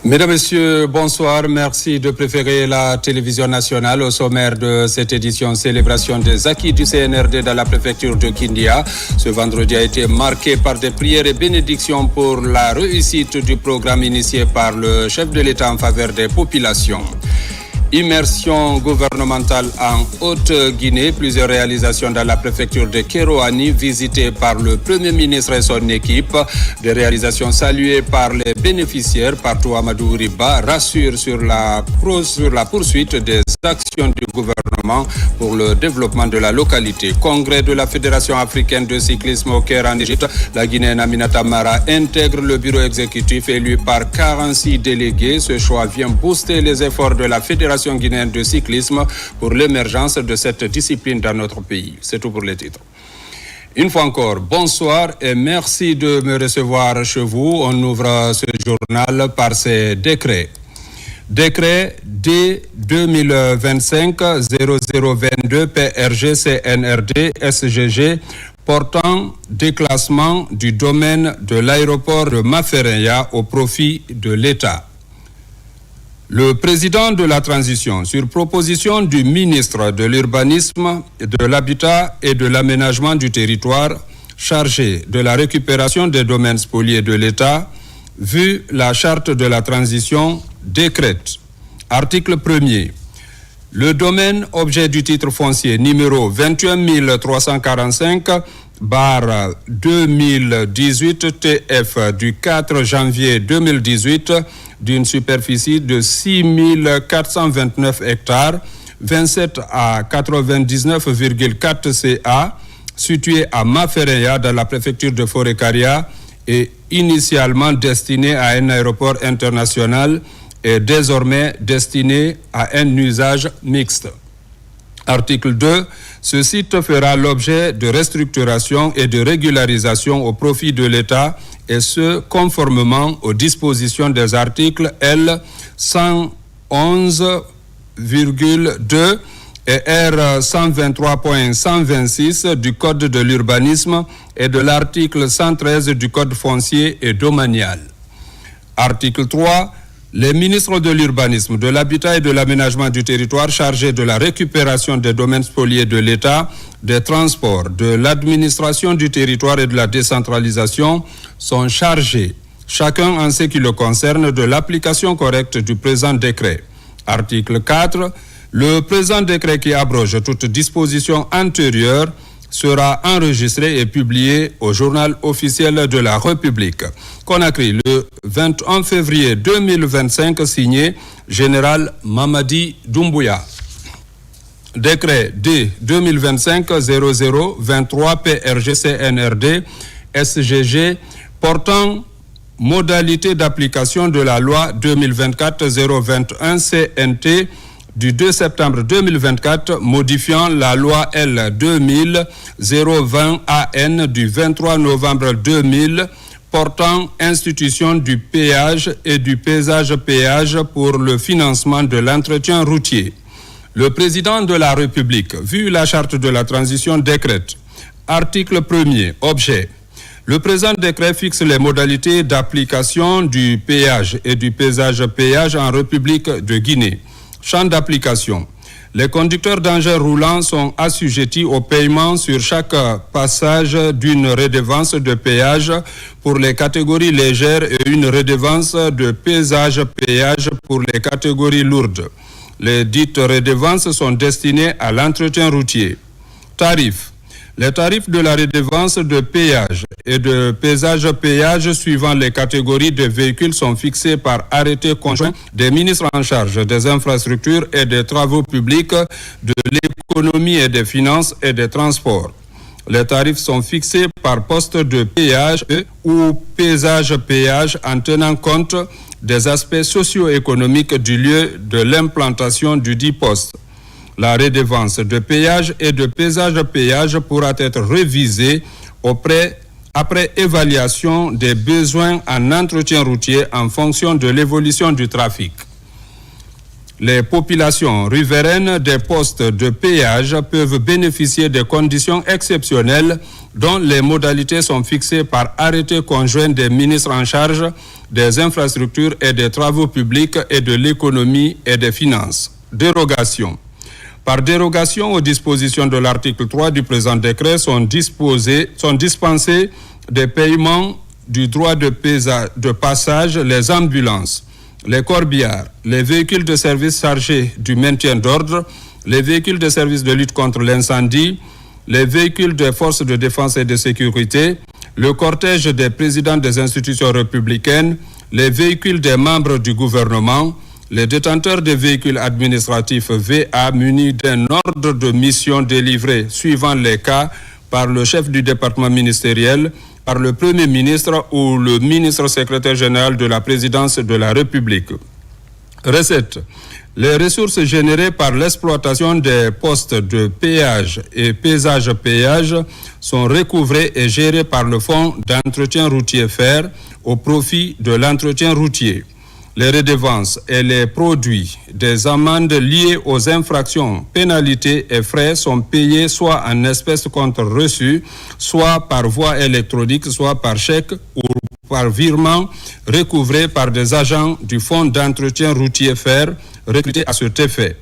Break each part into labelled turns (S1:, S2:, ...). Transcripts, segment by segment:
S1: Mesdames, Messieurs, bonsoir. Merci de préférer la télévision nationale. Au sommaire de cette édition, célébration des acquis du CNRD dans la préfecture de Kindia. Ce vendredi a été marqué par des prières et bénédictions pour la réussite du programme initié par le chef de l'État en faveur des populations. Immersion gouvernementale en Haute-Guinée, plusieurs réalisations dans la préfecture de Kérouani visitées par le Premier ministre et son équipe, des réalisations saluées par les bénéficiaires. Partout, Amadou Riba rassure sur la poursuite des actions du gouvernement pour le développement de la localité. Congrès de la Fédération africaine de cyclisme au Caire en Égypte, la Guinéenne Aminata Mara intègre le bureau exécutif élu par 46 délégués. Ce choix vient booster les efforts de la Fédération guinéenne de cyclisme pour l'émergence de cette discipline dans notre pays. C'est tout pour les titres. Une fois encore, bonsoir et merci de me recevoir chez vous. On ouvre ce journal par ces décrets. Décret D 2025-0022 PRG CNRD SGG portant déclassement du domaine de l'aéroport de Mafereya au profit de l'État. Le président de la transition, sur proposition du ministre de l'Urbanisme, de l'Habitat et de l'Aménagement du territoire, chargé de la récupération des domaines spoliés de l'État, vu la charte de la transition, décrète. Article 1er. Le domaine objet du titre foncier numéro 21 345 /2018 TF du 4 janvier 2018 d'une superficie de 6 429 hectares, 27 à 99,4 CA, situé à Mafereya dans la préfecture de Forêt-Caria et initialement destiné à un aéroport international est désormais destiné à un usage mixte. Article 2. Ce site fera l'objet de restructuration et de régularisation au profit de l'État et ce, conformément aux dispositions des articles L. 111,2 et R. 123.126 du Code de l'urbanisme et de l'article 113 du Code foncier et domanial. Article 3. Les ministres de l'Urbanisme, de l'Habitat et de l'Aménagement du territoire chargés de la récupération des domaines spoliés de l'État, des transports, de l'administration du territoire et de la décentralisation sont chargés, chacun en ce qui le concerne, de l'application correcte du présent décret. Article 4. Le présent décret qui abroge toute disposition antérieure sera enregistré et publié au journal officiel de la République. Conakry, le 21 février 2025, signé Général Mamadi Doumbouya. Décret D 2025-0023 PRG CNRD SGG portant modalité d'application de la loi 2024-021 CNT du 2 septembre 2024 modifiant la loi L 2000-020 AN du 23 novembre 2000 portant institution du péage et du paysage-péage pour le financement de l'entretien routier. Le président de la République, vu la charte de la transition, décrète. Article 1er, objet. Le présent décret fixe les modalités d'application du péage et du paysage-péage en République de Guinée. Champ d'application. Les conducteurs d'engins roulants sont assujettis au paiement sur chaque passage d'une redevance de péage pour les catégories légères et une redevance de paysage-péage pour les catégories lourdes. Les dites redevances sont destinées à l'entretien routier. Tarifs. Les tarifs de la redevance de péage et de paysage-péage suivant les catégories de véhicules sont fixés par arrêté conjoint des ministres en charge des infrastructures et des travaux publics, de l'économie et des finances et des transports. Les tarifs sont fixés par poste de péage ou paysage-péage en tenant compte des aspects socio-économiques du lieu de l'implantation du dit poste. La redevance de péage et de paysage-péage pourra être révisée après évaluation des besoins en entretien routier en fonction de l'évolution du trafic. Les populations riveraines des postes de péage peuvent bénéficier des conditions exceptionnelles dont les modalités sont fixées par arrêté conjoint des ministres en charge des infrastructures et des travaux publics et de l'économie et des finances. Dérogation. Par dérogation aux dispositions de l'article 3 du présent décret sont dispensés des paiements du droit de passage les ambulances, les corbillards, les véhicules de service chargés du maintien d'ordre, les véhicules de service de lutte contre l'incendie, les véhicules des forces de défense et de sécurité, le cortège des présidents des institutions républicaines, les véhicules des membres du gouvernement, les détenteurs des véhicules administratifs VA munis d'un ordre de mission délivré suivant les cas par le chef du département ministériel, par le Premier ministre ou le ministre secrétaire général de la présidence de la République. Recettes. Les ressources générées par l'exploitation des postes de péage et pesage-péage sont recouvrées et gérées par le Fonds d'entretien routier fer au profit de l'entretien routier. Les redevances et les produits des amendes liées aux infractions, pénalités et frais sont payés soit en espèces compte reçu, soit par voie électronique, soit par chèque ou par virement recouvré par des agents du Fonds d'entretien routier fer recrutés à cet effet.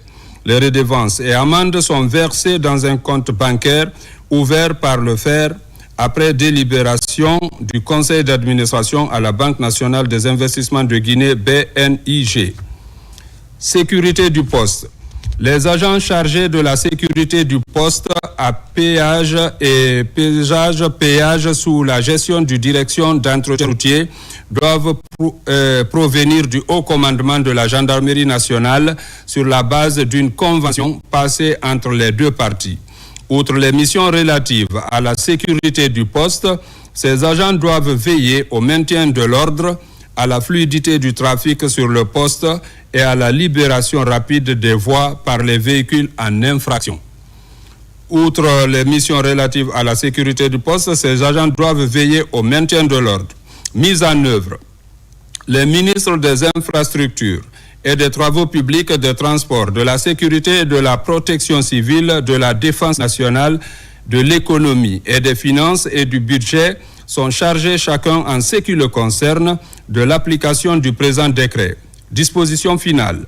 S1: Les redevances et amendes sont versées dans un compte bancaire ouvert par le FER après délibération du Conseil d'administration à la Banque nationale des investissements de Guinée, BNIG. Sécurité du poste. Les agents chargés de la sécurité du poste à péage et péage sous la gestion du direction d'entretien routier doivent provenir du haut commandement de la gendarmerie nationale sur la base d'une convention passée entre les deux parties. Outre les missions relatives à la sécurité du poste, ces agents doivent veiller au maintien de l'ordre, à la fluidité du trafic sur le poste et à la libération rapide des voies par les véhicules en infraction. Outre les missions relatives à la sécurité du poste, ces agents doivent veiller au maintien de l'ordre. Mise en œuvre. Les ministres des infrastructures et des travaux publics, des transports, de la sécurité et de la protection civile, de la défense nationale, de l'économie et des finances et du budget sont chargés chacun en ce qui le concerne de l'application du présent décret. Disposition finale.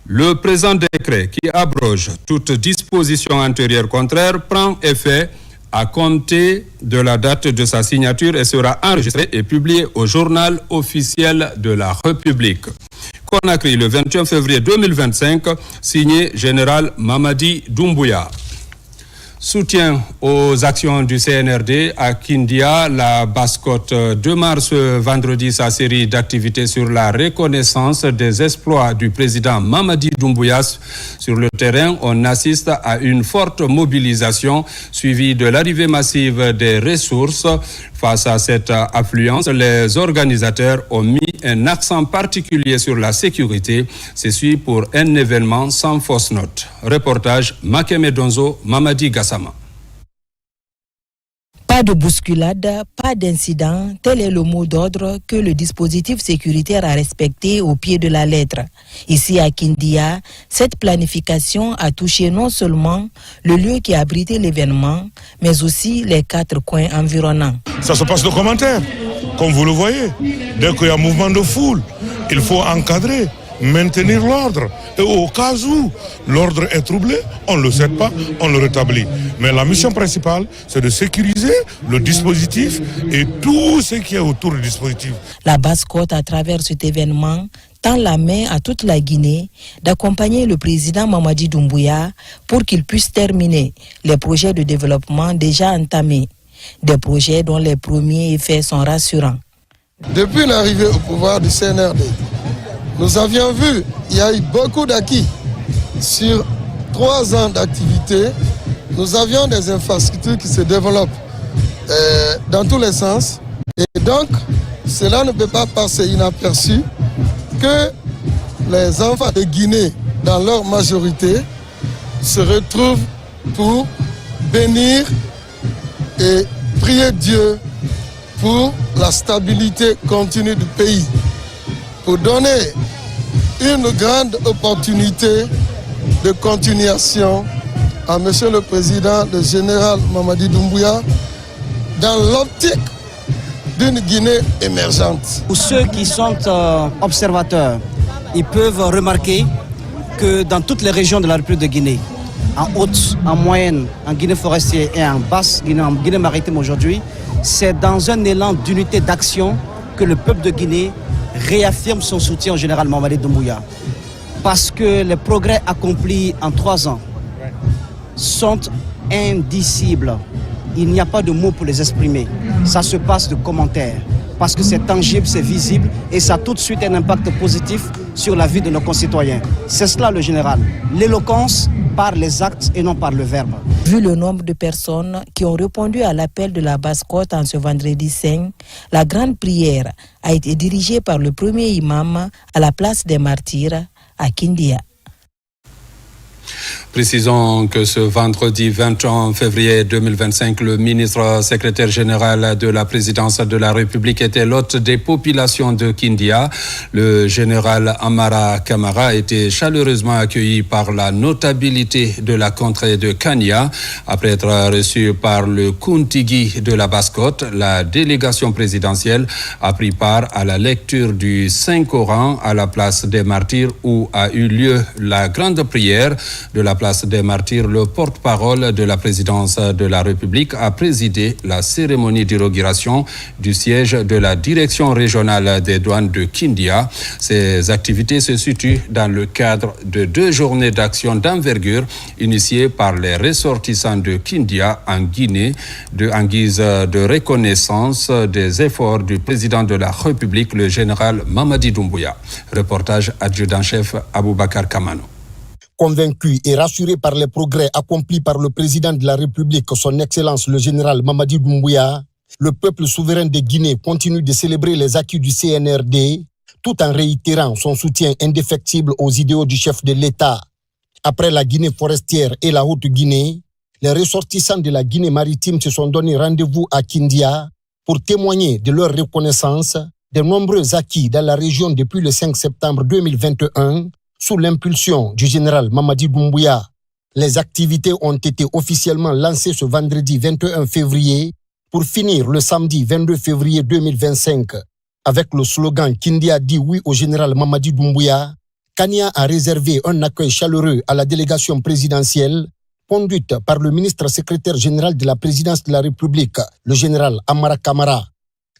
S1: Le présent décret qui abroge toute disposition antérieure contraire prend effet à compter de la date de sa signature et sera enregistré et publié au journal officiel de la République. Conakry, le 21 février 2025, signé Général Mamadi Doumbouya. Soutien aux actions du CNRD à Kindia, la Basse-Côte démarre ce vendredi sa série d'activités sur la reconnaissance des exploits du président Mamadi Doumbouya. Sur le terrain, on assiste à une forte mobilisation suivie de l'arrivée massive des ressources. Face à cette affluence, les organisateurs ont mis un accent particulier sur la sécurité. C'est suivi pour un événement sans fausse note. Reportage Makeme Donzo, Mamadi Gassama.
S2: Pas de bousculade, pas d'incident, tel est le mot d'ordre que le dispositif sécuritaire a respecté au pied de la lettre. Ici à Kindia, cette planification a touché non seulement le lieu qui a abrité l'événement, mais aussi les 4 coins environnants.
S3: Ça se passe de commentaires, comme vous le voyez. Dès qu'il y a un mouvement de foule, il faut encadrer, maintenir l'ordre. Et au cas où l'ordre est troublé, on ne le cède pas, on le rétablit. Mais la mission principale, c'est de sécuriser le dispositif et tout ce qui est autour du dispositif.
S2: La Basse-Côte, à travers cet événement, tend la main à toute la Guinée d'accompagner le président Mamadi Doumbouya pour qu'il puisse terminer les projets de développement déjà entamés. Des projets dont les premiers effets sont rassurants.
S4: Depuis l'arrivée au pouvoir du CNRD, nous avions vu, il y a eu beaucoup d'acquis. Sur 3 ans d'activité, nous avions des infrastructures qui se développent dans tous les sens. Et donc, cela ne peut pas passer inaperçu que les enfants de Guinée, dans leur majorité, se retrouvent pour bénir et prier Dieu pour la stabilité continue du pays, pour donner une grande opportunité de continuation à Monsieur le Président, le général Mamadi Doumbouya, dans l'optique d'une Guinée émergente.
S5: Pour ceux qui sont observateurs, ils peuvent remarquer que dans toutes les régions de la République de Guinée, en haute, en moyenne, en Guinée forestière et en basse, en Guinée maritime aujourd'hui, c'est dans un élan d'unité d'action que le peuple de Guinée réaffirme son soutien au général Mamadi Doumbouya. Parce que les progrès accomplis en 3 ans sont indicibles. Il n'y a pas de mots pour les exprimer. Ça se passe de commentaires. Parce que c'est tangible, c'est visible et ça a tout de suite un impact positif sur la vie de nos concitoyens. C'est cela le général. L'éloquence par les actes et non par le verbe.
S2: Vu le nombre de personnes qui ont répondu à l'appel de la Basse-Côte en ce vendredi 5, la grande prière a été dirigée par le premier imam à la place des Martyrs à Kindia.
S1: Précisons que ce vendredi 21 février 2025, le ministre secrétaire général de la présidence de la République était l'hôte des populations de Kindia. Le général Amara Kamara a été chaleureusement accueilli par la notabilité de la contrée de Kania. Après être reçu par le Kuntigi de la Basse-Côte, la délégation présidentielle a pris part à la lecture du Saint-Coran à la place des Martyrs où a eu lieu la grande prière de la place des Martyrs. Le porte-parole de la présidence de la République a présidé la cérémonie d'inauguration du siège de la direction régionale des douanes de Kindia. Ces activités se situent dans le cadre de 2 journées d'action d'envergure initiées par les ressortissants de Kindia en Guinée en guise de reconnaissance des efforts du président de la République, le général Mamadi Doumbouya. Reportage adjudant-chef Aboubakar Kamano.
S6: Convaincu et rassuré par les progrès accomplis par le président de la République, son Excellence le général Mamadi Doumbouya, le peuple souverain de Guinée continue de célébrer les acquis du CNRD tout en réitérant son soutien indéfectible aux idéaux du chef de l'État. Après la Guinée forestière et la Haute-Guinée, les ressortissants de la Guinée maritime se sont donné rendez-vous à Kindia pour témoigner de leur reconnaissance des nombreux acquis dans la région depuis le 5 septembre 2021 sous l'impulsion du général Mamadi Doumbouya. Les activités ont été officiellement lancées ce vendredi 21 février pour finir le samedi 22 février 2025. Avec le slogan « Kindia dit oui au général Mamadi Doumbouya », Kania a réservé un accueil chaleureux à la délégation présidentielle conduite par le ministre secrétaire général de la présidence de la République, le général Amara Kamara.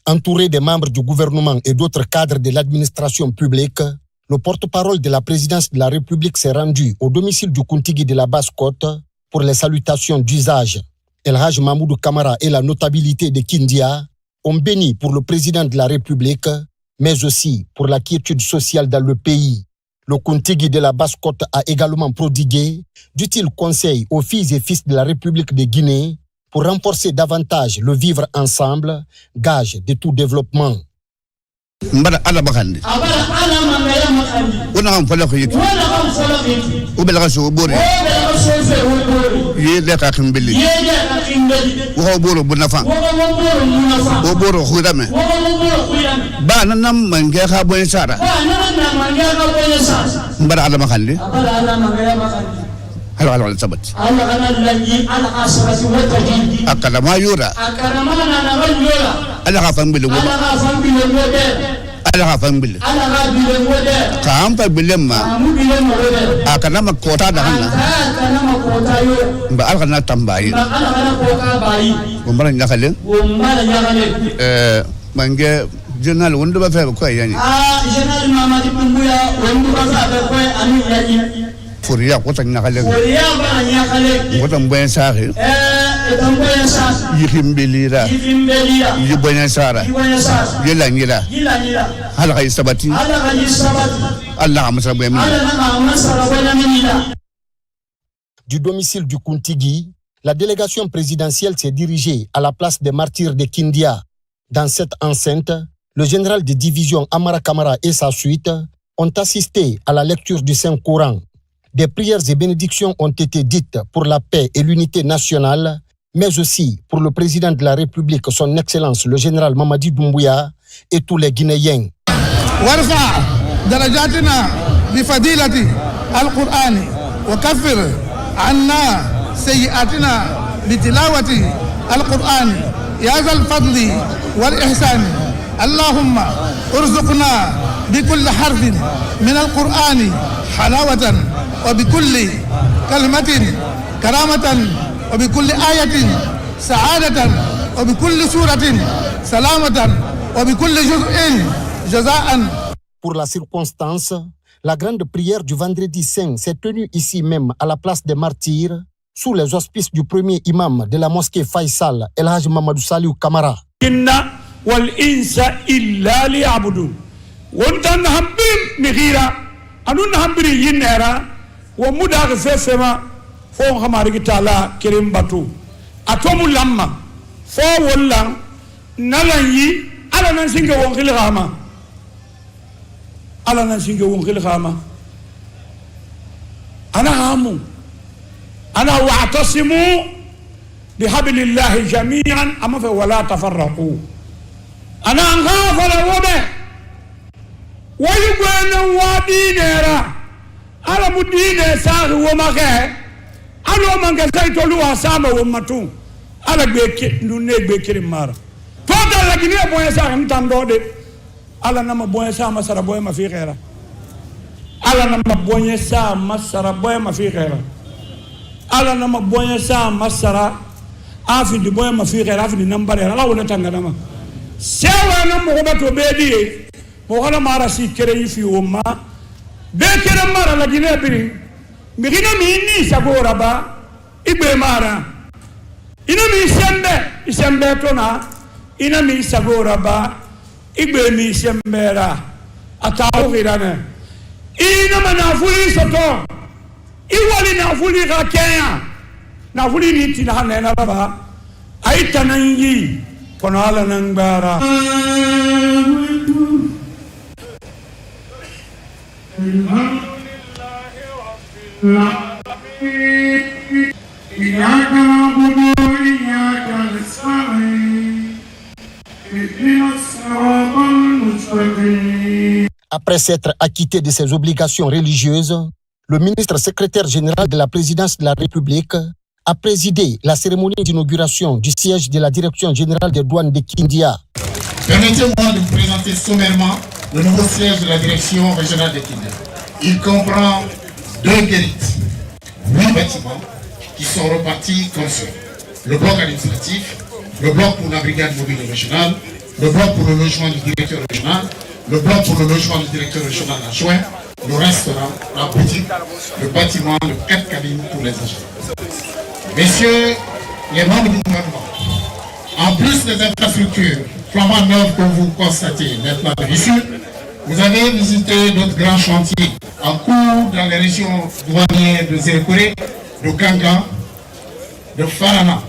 S6: Entouré des membres du gouvernement et d'autres cadres de l'administration publique, le porte-parole de la présidence de la République s'est rendu au domicile du Kuntigi de la Basse-Côte pour les salutations d'usage. El Haj Mahmoudou Kamara et la notabilité de Kindia ont béni pour le président de la République, mais aussi pour la quiétude sociale dans le pays. Le Kuntigi de la Basse-Côte a également prodigué d'utiles conseils aux filles et fils de la République de Guinée pour renforcer davantage le vivre ensemble, gage de tout développement.
S7: mbara ala bakande ona ham fala ko yiki o bela so bore ye le ka khimbeli wo boro bunafa wo boro khudame ba nanam mangi kha boy sara mbara ala bakande halo halo sabat akala ma yura ala ka fambele wo ala ka fambele ka ampa bilema akana makota da hanna ba ala na tambayi umbara nyakale mange journal wondu ba fe ko yani
S8: journal Mamadi Doumbouya wondu ba fe ko ani yani
S7: Fouriya ko tan nakale ko tan boyen saare yikimbelira yiboyen sara yelangila hala kay sabati Allah amsara boyen.
S6: Du domicile du Kuntigi, la délégation présidentielle s'est dirigée à la place des Martyrs de Kindia. Dans cette enceinte, le général de division Amara Kamara et sa suite ont assisté à la lecture du Saint-Coran. Des prières et bénédictions ont été dites pour la paix et l'unité nationale, mais aussi pour le président de la République, son Excellence, le général Mamadi Doumbouya, et tous les Guinéens.
S9: Warfa darajatina bifadilati al-Qur'ani wa kaffir anna sayyi'atina bitilawati al-Qur'ani يا ذا الفضل والإحسان اللهم ارزقنا بكل حرف من القرآن حلاوة وبكل كلمة كرامة وبكل آية سعادة وبكل سورة سلامة وبكل جزء جزاء.
S6: Pour la circonstance, la grande prière du vendredi saint s'est tenue ici même à la place des martyrs sous les auspices du premier imam de la mosquée Faisal, El Haj Mamadou Saliou Kamara.
S10: Inna wal insa illa liya'budun. Wontan hambim migira anun hambiri yinera wa mudag sesema fo xamari taala kerim batu atomu lamma fo wallan nalan yi ala nan singa won khilama ala nan singa won khilama ana hamu ana wa'tasimu bihablillahi jami'an amma fa wala tafarraqu ana ngafala wobe wayu gwena wadinera ala mudine sahi womake alo manga sayto luwa sama womatu ala beke nune beke mara tota la gine boye sahi mtandode ala nama boye sama sara boye ma fi khaira ala nama boye sama sara boye ma fi khaira ala nama boye sama sara afi di boye ma fi khaira afi di nambare ala wona tangana sewa na mo bato bedi mo hala mara si kere yifi woma be kere mara la gine biri mi gine mi ni sagora ba igbe mara ina mi isembe tona ina mi sagora ba igbe mi sembera atawo girana ina manafuli soto iwali nafuli ga kenya nafuli ni tinana na baba aitanangi kono ala nangbara
S6: Après s'être acquitté de ses obligations religieuses, le ministre secrétaire général de la présidence de la République a présidé la cérémonie d'inauguration du siège de la direction générale des douanes de Kindia.
S11: Permettez-moi de vous présenter sommairement le nouveau siège de la direction régionale de Kindia. Il comprend 2 guérites, 8 bâtiments qui sont repartis comme suit. Le bloc administratif, le bloc pour la brigade mobile régionale, le bloc pour le logement du directeur régional, le bloc pour le logement du directeur régional adjoint, le restaurant, la boutique, le bâtiment de 4 cabines pour les agents. Messieurs les membres du gouvernement, en plus des infrastructures flambant neuves que vous constatez maintenant ici, vous avez visité d'autres grands chantiers en cours dans les régions douanières de Zérekoré, de Ganga, de Farana,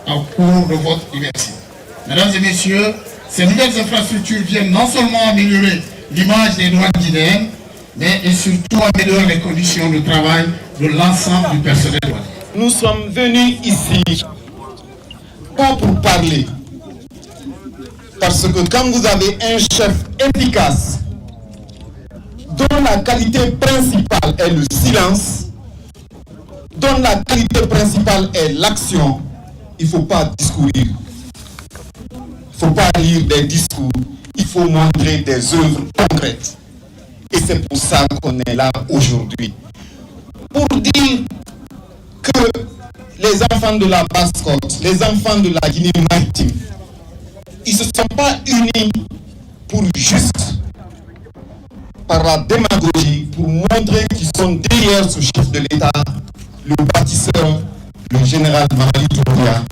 S11: en cours de votre université. Mesdames et messieurs, ces nouvelles infrastructures viennent non seulement améliorer l'image des douanes guinéennes, mais et surtout améliorer les conditions de travail de l'ensemble du personnel douanier.
S12: Nous sommes venus ici pas pour parler, parce que quand vous avez un chef efficace, dont la qualité principale est le silence, dont la qualité principale est l'action, il ne faut pas discourir. Il ne faut pas lire des discours, il faut montrer des œuvres concrètes. Et c'est pour ça qu'on est là aujourd'hui. Pour dire que les enfants de la Basse-Côte, les enfants de la Guinée maritime, ils ne se sont pas unis pour juste, par la démagogie, pour montrer qu'ils sont derrière ce chef de l'État, le bâtisseur, le général Mamadi Doumbouya.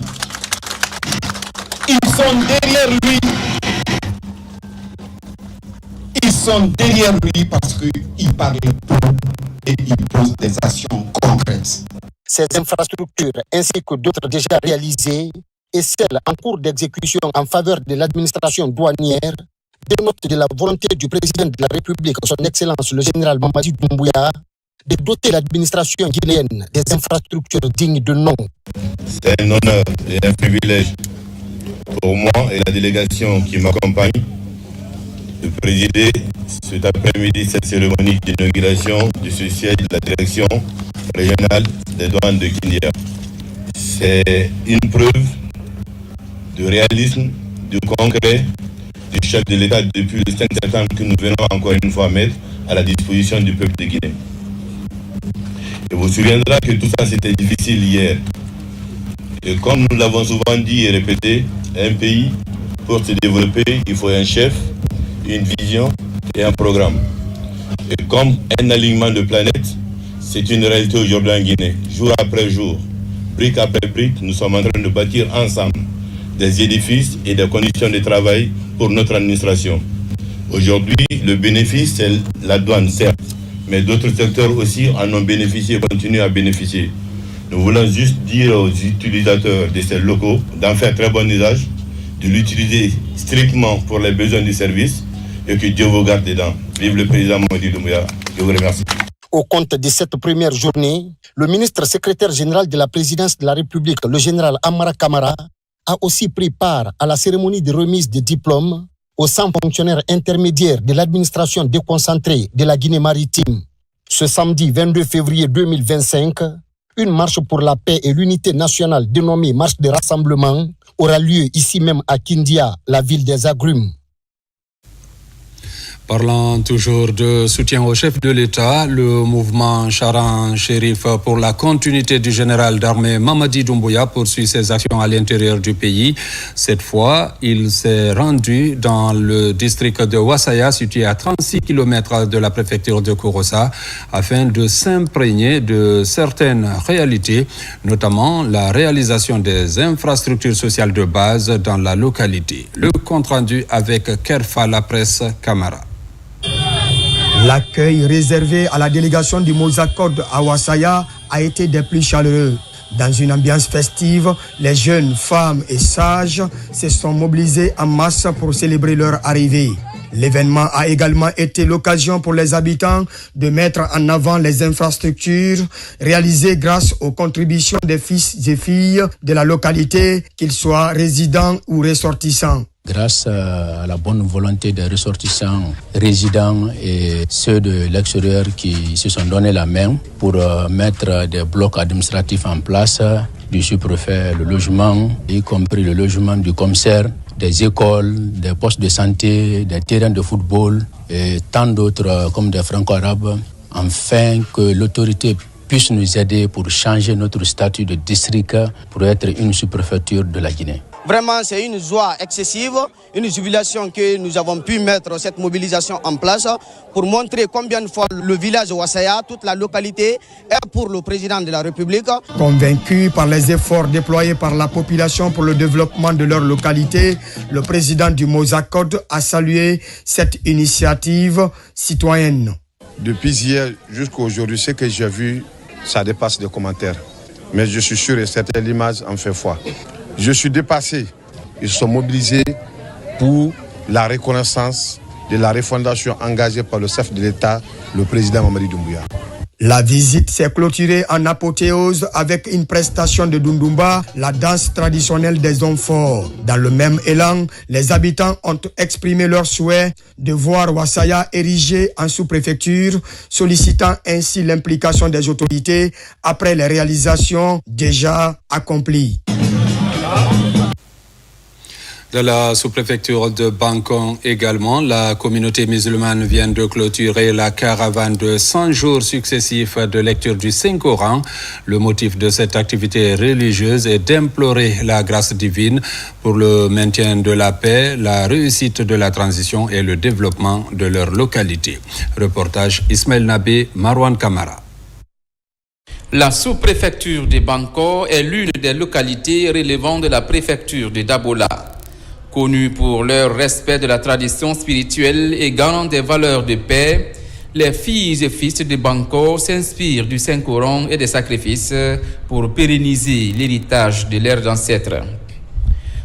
S12: Ils sont derrière lui. Ils sont derrière lui parce qu'il parle peu et il pose des actions concrètes.
S6: Ces infrastructures ainsi que d'autres déjà réalisées et celles en cours d'exécution en faveur de l'administration douanière dénotent de la volonté du président de la République, son Excellence le général Mamadi Doumbouya, de doter l'administration guinéenne des infrastructures dignes de nom.
S13: C'est un honneur et un privilège pour moi et la délégation qui m'accompagne de présider cet après-midi cette cérémonie d'inauguration de ce siège de la direction régionale des douanes de Kindia. C'est une preuve de réalisme, de concret du chef de l'État depuis le 5 septembre que nous venons encore une fois mettre à la disposition du peuple de Guinée. Et vous vous souviendrez que tout ça c'était difficile hier. Et comme nous l'avons souvent dit et répété, un pays, pour se développer, il faut un chef, une vision et un programme. Et comme un alignement de planètes, c'est une réalité aujourd'hui en Guinée. Jour après jour, brique après brique, nous sommes en train de bâtir ensemble des édifices et des conditions de travail pour notre administration. Aujourd'hui, le bénéfice, c'est la douane, certes, mais d'autres secteurs aussi en ont bénéficié et continuent à bénéficier. Nous voulons juste dire aux utilisateurs de ces locaux d'en faire très bon usage, de l'utiliser strictement pour les besoins du service et que Dieu vous garde dedans. Vive le président Mamadi Doumbouya. Je vous remercie.
S6: Au compte de cette première journée, le ministre secrétaire général de la présidence de la République, le général Amara Kamara, a aussi pris part à la cérémonie de remise des diplômes aux 100 fonctionnaires intermédiaires de l'administration déconcentrée de la Guinée maritime. Ce samedi 22 février 2025, une marche pour la paix et l'unité nationale dénommée Marche de rassemblement aura lieu ici même à Kindia, la ville des agrumes.
S1: Parlant toujours de soutien au chef de l'État, le mouvement Charan Chérif pour la continuité du général d'armée Mamadi Doumbouya poursuit ses actions à l'intérieur du pays. Cette fois, il s'est rendu dans le district de Wassaya, situé à 36 km de la préfecture de Kouroussa, afin de s'imprégner de certaines réalités, notamment la réalisation des infrastructures sociales de base dans la localité. Le compte-rendu avec Kerfa La Presse Camara.
S14: L'accueil réservé à la délégation du Mozakod à Wassaya a été des plus chaleureux. Dans une ambiance festive, les jeunes, femmes et sages se sont mobilisés en masse pour célébrer leur arrivée. L'événement a également été l'occasion pour les habitants de mettre en avant les infrastructures réalisées grâce aux contributions des fils et filles de la localité, qu'ils soient résidents ou ressortissants.
S15: Grâce à la bonne volonté des ressortissants, résidents et ceux de l'extérieur qui se sont donné la main pour mettre des blocs administratifs en place, du sous-préfet, le logement, y compris le logement du commissaire, des écoles, des postes de santé, des terrains de football et tant d'autres comme des franco-arabes, afin que l'autorité puisse nous aider pour changer notre statut de district pour être une sous-préfecture de la Guinée.
S5: Vraiment, c'est une joie excessive, une jubilation que nous avons pu mettre cette mobilisation en place pour montrer combien de fois le village de Wassaya, toute la localité, est pour le président de la République.
S14: Convaincu par les efforts déployés par la population pour le développement de leur localité, le président du Mozakod a salué cette initiative citoyenne.
S16: Depuis hier jusqu'à aujourd'hui, ce que j'ai vu, ça dépasse des commentaires. Mais je suis sûr et certain, l'image en fait foi. Je suis dépassé. Ils sont mobilisés pour la reconnaissance de la refondation engagée par le chef de l'État, le président Mamadi Doumbouya.
S14: La visite s'est clôturée en apothéose avec une prestation de Dundumba, la danse traditionnelle des hommes forts. Dans le même élan, les habitants ont exprimé leur souhait de voir Wassaya érigé en sous-préfecture, sollicitant ainsi l'implication des autorités après les réalisations déjà accomplies.
S1: De la sous-préfecture de Bangkok également, la communauté musulmane vient de clôturer la caravane de 100 jours successifs de lecture du Saint-Coran. Le motif de cette activité religieuse est d'implorer la grâce divine pour le maintien de la paix, la réussite de la transition et le développement de leur localité. Reportage Ismaël Nabé, Marwan Kamara.
S17: La sous-préfecture de Bangkok est l'une des localités relevant de la préfecture de Dabola. Connus pour leur respect de la tradition spirituelle et garant des valeurs de paix, les filles et fils de Bangkok s'inspirent du Saint-Coran et des sacrifices pour pérenniser l'héritage de leurs ancêtres.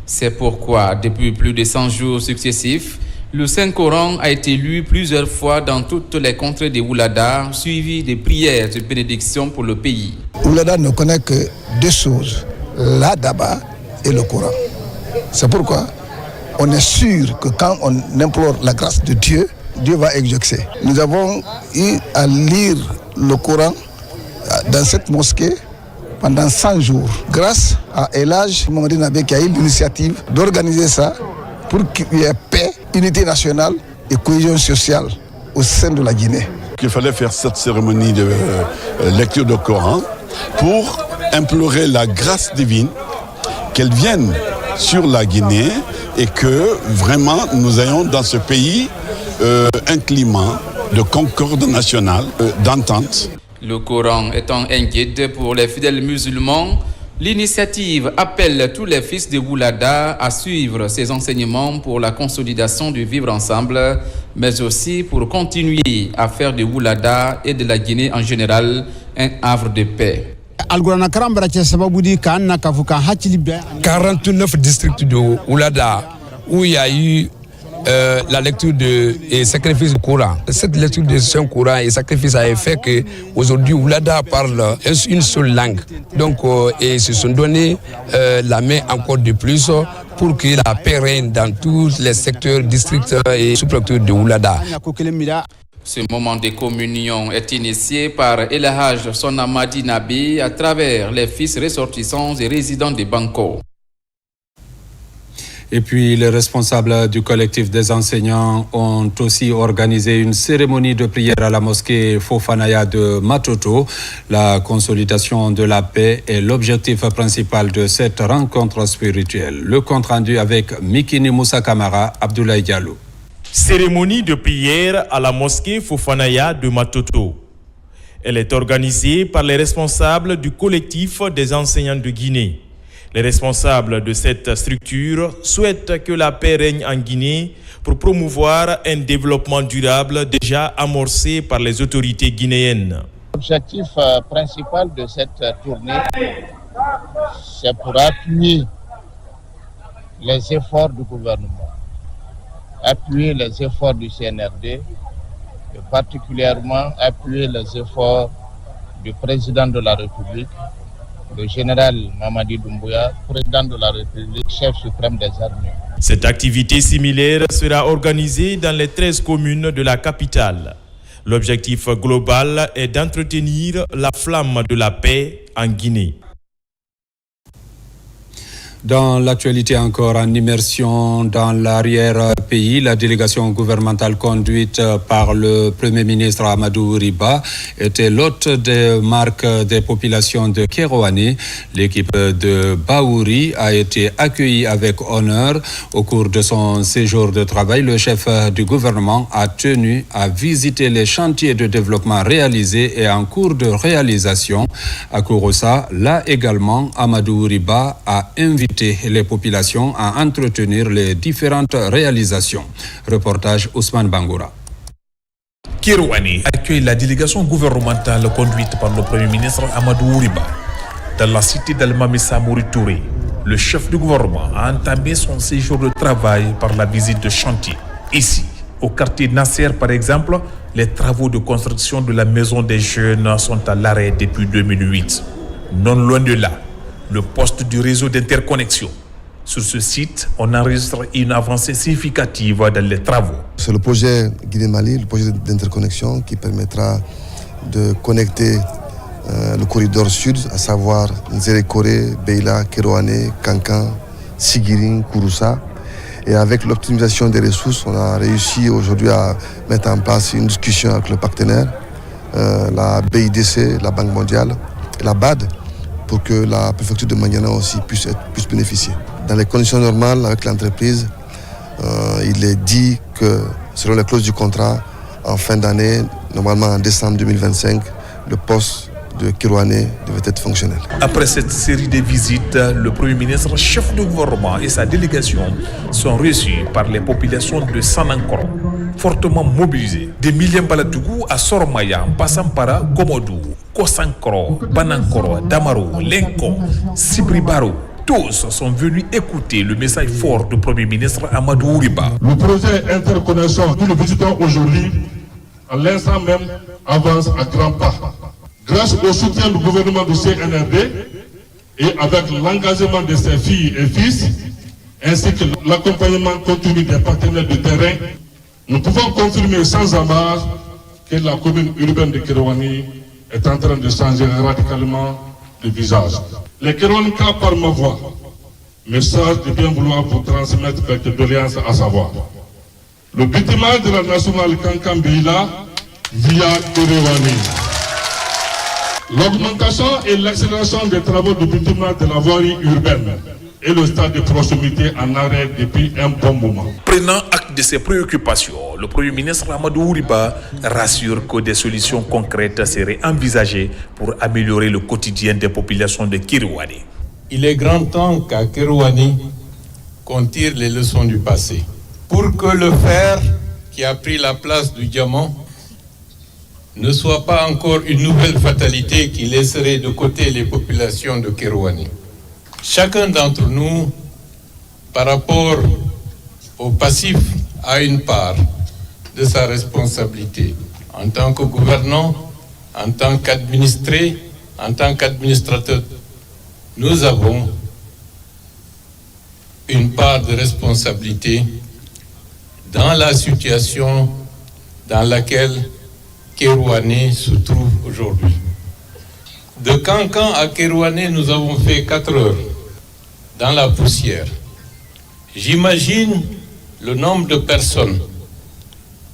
S17: C'est pourquoi, depuis plus de 100 jours successifs, le Saint-Coran a été lu plusieurs fois dans toutes les contrées de Oulada, suivi de prières de bénédiction pour le pays.
S9: Oulada ne connaît que deux choses, la Daba et le Coran. C'est pourquoi on est sûr que quand on implore la grâce de Dieu, Dieu va exaucer. Nous avons eu à lire le Coran dans cette mosquée pendant 100 jours. Grâce à Elhadj Mamadi Nabé qui a eu l'initiative d'organiser ça pour qu'il y ait paix, unité nationale et cohésion sociale au sein de la Guinée.
S18: Il fallait faire cette cérémonie de lecture du Coran pour implorer la grâce divine, qu'elle vienne sur la Guinée et que vraiment nous ayons dans ce pays un climat de concorde nationale, d'entente.
S17: Le Coran étant un guide pour les fidèles musulmans, l'initiative appelle tous les fils de Woulada à suivre ces enseignements pour la consolidation du vivre ensemble, mais aussi pour continuer à faire de Woulada et de la Guinée en général un havre de paix.
S19: 49 districts de Woulada où il y a eu la lecture et sacrifice du Coran. Cette lecture de Saint Coran et sacrifice a fait qu'aujourd'hui Woulada parle une seule langue. Donc, ils se sont donné la main encore de plus pour que la paix règne dans tous les secteurs, districts et sous-préfectures de Woulada.
S17: Ce moment de communion est initié par Elhadj Mamadi Nabé à travers les fils ressortissants et résidents de Banko.
S1: Et puis, les responsables du collectif des enseignants ont aussi organisé une cérémonie de prière à la mosquée Fofanaya de Matoto. La consolidation de la paix est l'objectif principal de cette rencontre spirituelle. Le compte rendu avec Mikini Moussa Kamara, Abdoulaye Diallo.
S20: Cérémonie de prière à la mosquée Fofanaya de Matoto. Elle est organisée par les responsables du collectif des enseignants de Guinée. Les responsables de cette structure souhaitent que la paix règne en Guinée pour promouvoir un développement durable déjà amorcé par les autorités guinéennes.
S21: L'objectif principal de cette tournée, c'est pour appuyer les efforts du gouvernement, appuyer les efforts du CNRD et particulièrement appuyer les efforts du président de la République, le général Mamadi Doumbouya, président de la République, chef suprême des armées.
S20: Cette activité similaire sera organisée dans les 13 communes de la capitale. L'objectif global est d'entretenir la flamme de la paix en Guinée.
S1: Dans l'actualité encore, en immersion dans l'arrière-pays, la délégation gouvernementale conduite par le Premier ministre Amadou Riba était l'hôte des marques des populations de Kérouané. L'équipe de Baouri a été accueillie avec honneur. Au cours de son séjour de travail, le chef du gouvernement a tenu à visiter les chantiers de développement réalisés et en cours de réalisation. À Kouroussa, là également, Amadou Riba a invité les populations à entretenir les différentes réalisations. Reportage Ousmane Bangoura.
S22: Kérouané accueille la délégation gouvernementale conduite par le Premier ministre Amadou Riba. Dans la cité d'Al-Mamissa Mouri Touré, le chef du gouvernement a entamé son séjour de travail par la visite de chantier. Ici, au quartier Nasser par exemple, les travaux de construction de la maison des jeunes sont à l'arrêt depuis 2008. Non loin de là, le poste du réseau d'interconnexion. Sur ce site, on enregistre une avancée significative dans les travaux.
S23: C'est le projet Guinée-Mali, le projet d'interconnexion qui permettra de connecter le corridor sud, à savoir Nzérékoré, Beila, Kérouané, Kankan, Sigiring, Kouroussa. Et avec l'optimisation des ressources, on a réussi aujourd'hui à mettre en place une discussion avec le partenaire, la BIDC, la Banque mondiale et la BAD, pour que la préfecture de Maniana aussi puisse bénéficier. Dans les conditions normales avec l'entreprise, il est dit que selon les clauses du contrat, en fin d'année, normalement en décembre 2025, le poste de Kérouané devait être fonctionnel.
S22: Après cette série de visites, le Premier ministre, chef de gouvernement et sa délégation sont reçus par les populations de Sanankoro, fortement mobilisées. De Milien Balatougou à Sormaya, en passant par Gomodou, Kosankoro, Banankoro, Damaro, Lenko, Sibribaro. Tous sont venus écouter le message fort du Premier ministre Amadou Riba.
S24: Le projet interconnexion que nous visitons aujourd'hui, à l'instant même, avance à grands pas. Grâce au soutien du gouvernement du CNRD et avec l'engagement de ses filles et fils, ainsi que l'accompagnement continu des partenaires de terrain, nous pouvons confirmer sans ambages que la commune urbaine de Kérouané est en train de changer radicalement de visage. Les Kérouanika par ma voix, message de bien vouloir vous transmettre quelques doléances à savoir. Le bâtiment de la nationale Kankan-Beila via Kérouani. L'augmentation et l'accélération des travaux de bâtiment de la voirie urbaine et le stade de proximité en arrêt depuis un bon moment.
S22: Prenant acte de ces préoccupations, le Premier ministre Amadou Ouriba rassure que des solutions concrètes seraient envisagées pour améliorer le quotidien des populations de Kérouani.
S2: Il est grand temps qu'à Kérouani, qu'on tire les leçons du passé. Pour que le fer, qui a pris la place du diamant, ne soit pas encore une nouvelle fatalité qui laisserait de côté les populations de Kérouani. Chacun d'entre nous, par rapport au passif, a une part de sa responsabilité. En tant que gouvernant, en tant qu'administré, en tant qu'administrateur, nous avons une part de responsabilité dans la situation dans laquelle Kérouani se trouve aujourd'hui. De Kankan à Kérouani, nous avons fait 4 heures dans la poussière. J'imagine le nombre de personnes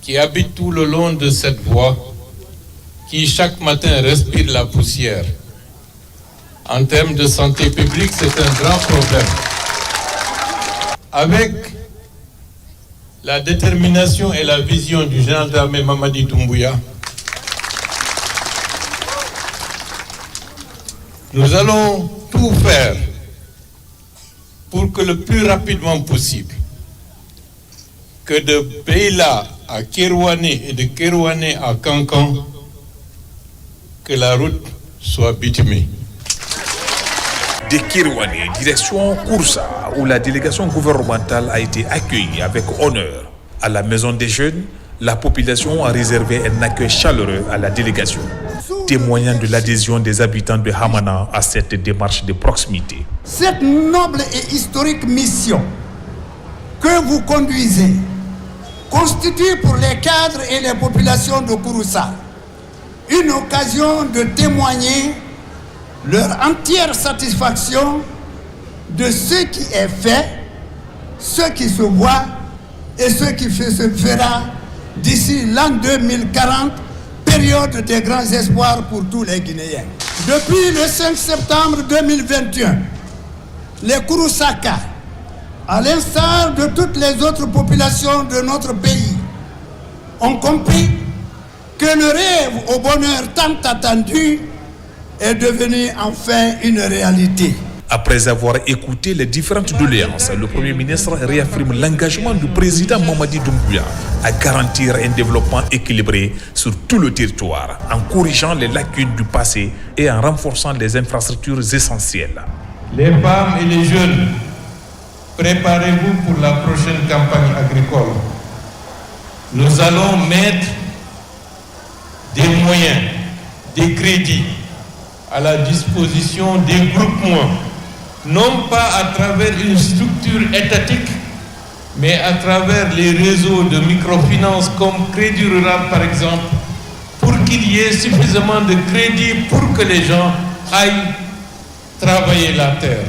S2: qui habitent tout le long de cette voie, qui chaque matin respirent la poussière. En termes de santé publique, c'est un grand problème. Avec la détermination et la vision du général d'armée Mamadi Doumbouya, nous allons tout faire pour que le plus rapidement possible, que de Beila à Kérouani et de Kérouani à Kankan, que la route soit bitumée.
S22: De Kérouani, direction Kouroussa, où la délégation gouvernementale a été accueillie avec honneur. À la Maison des Jeunes, la population a réservé un accueil chaleureux à la délégation, témoignant de l'adhésion des habitants de Hamana à cette démarche de proximité.
S3: Cette noble et historique mission que vous conduisez constitue pour les cadres et les populations de Kouroussa une occasion de témoigner leur entière satisfaction de ce qui est fait, ce qui se voit et ce qui se fera d'ici l'an 2040, période des grands espoirs pour tous les Guinéens. Depuis le 5 septembre 2021, les Kouroussaka, à l'instar de toutes les autres populations de notre pays, ont compris que le rêve au bonheur tant attendu est devenu enfin une réalité.
S22: Après avoir écouté les différentes doléances, le Premier ministre réaffirme l'engagement du président Mamadi Doumbouya à garantir un développement équilibré sur tout le territoire, en corrigeant les lacunes du passé et en renforçant les infrastructures essentielles.
S2: Les femmes et les jeunes, préparez-vous pour la prochaine campagne agricole. Nous allons mettre des moyens, des crédits à la disposition des groupements, non pas à travers une structure étatique, mais à travers les réseaux de microfinance comme Crédit Rural par exemple, pour qu'il y ait suffisamment de crédit pour que les gens aillent travailler la terre.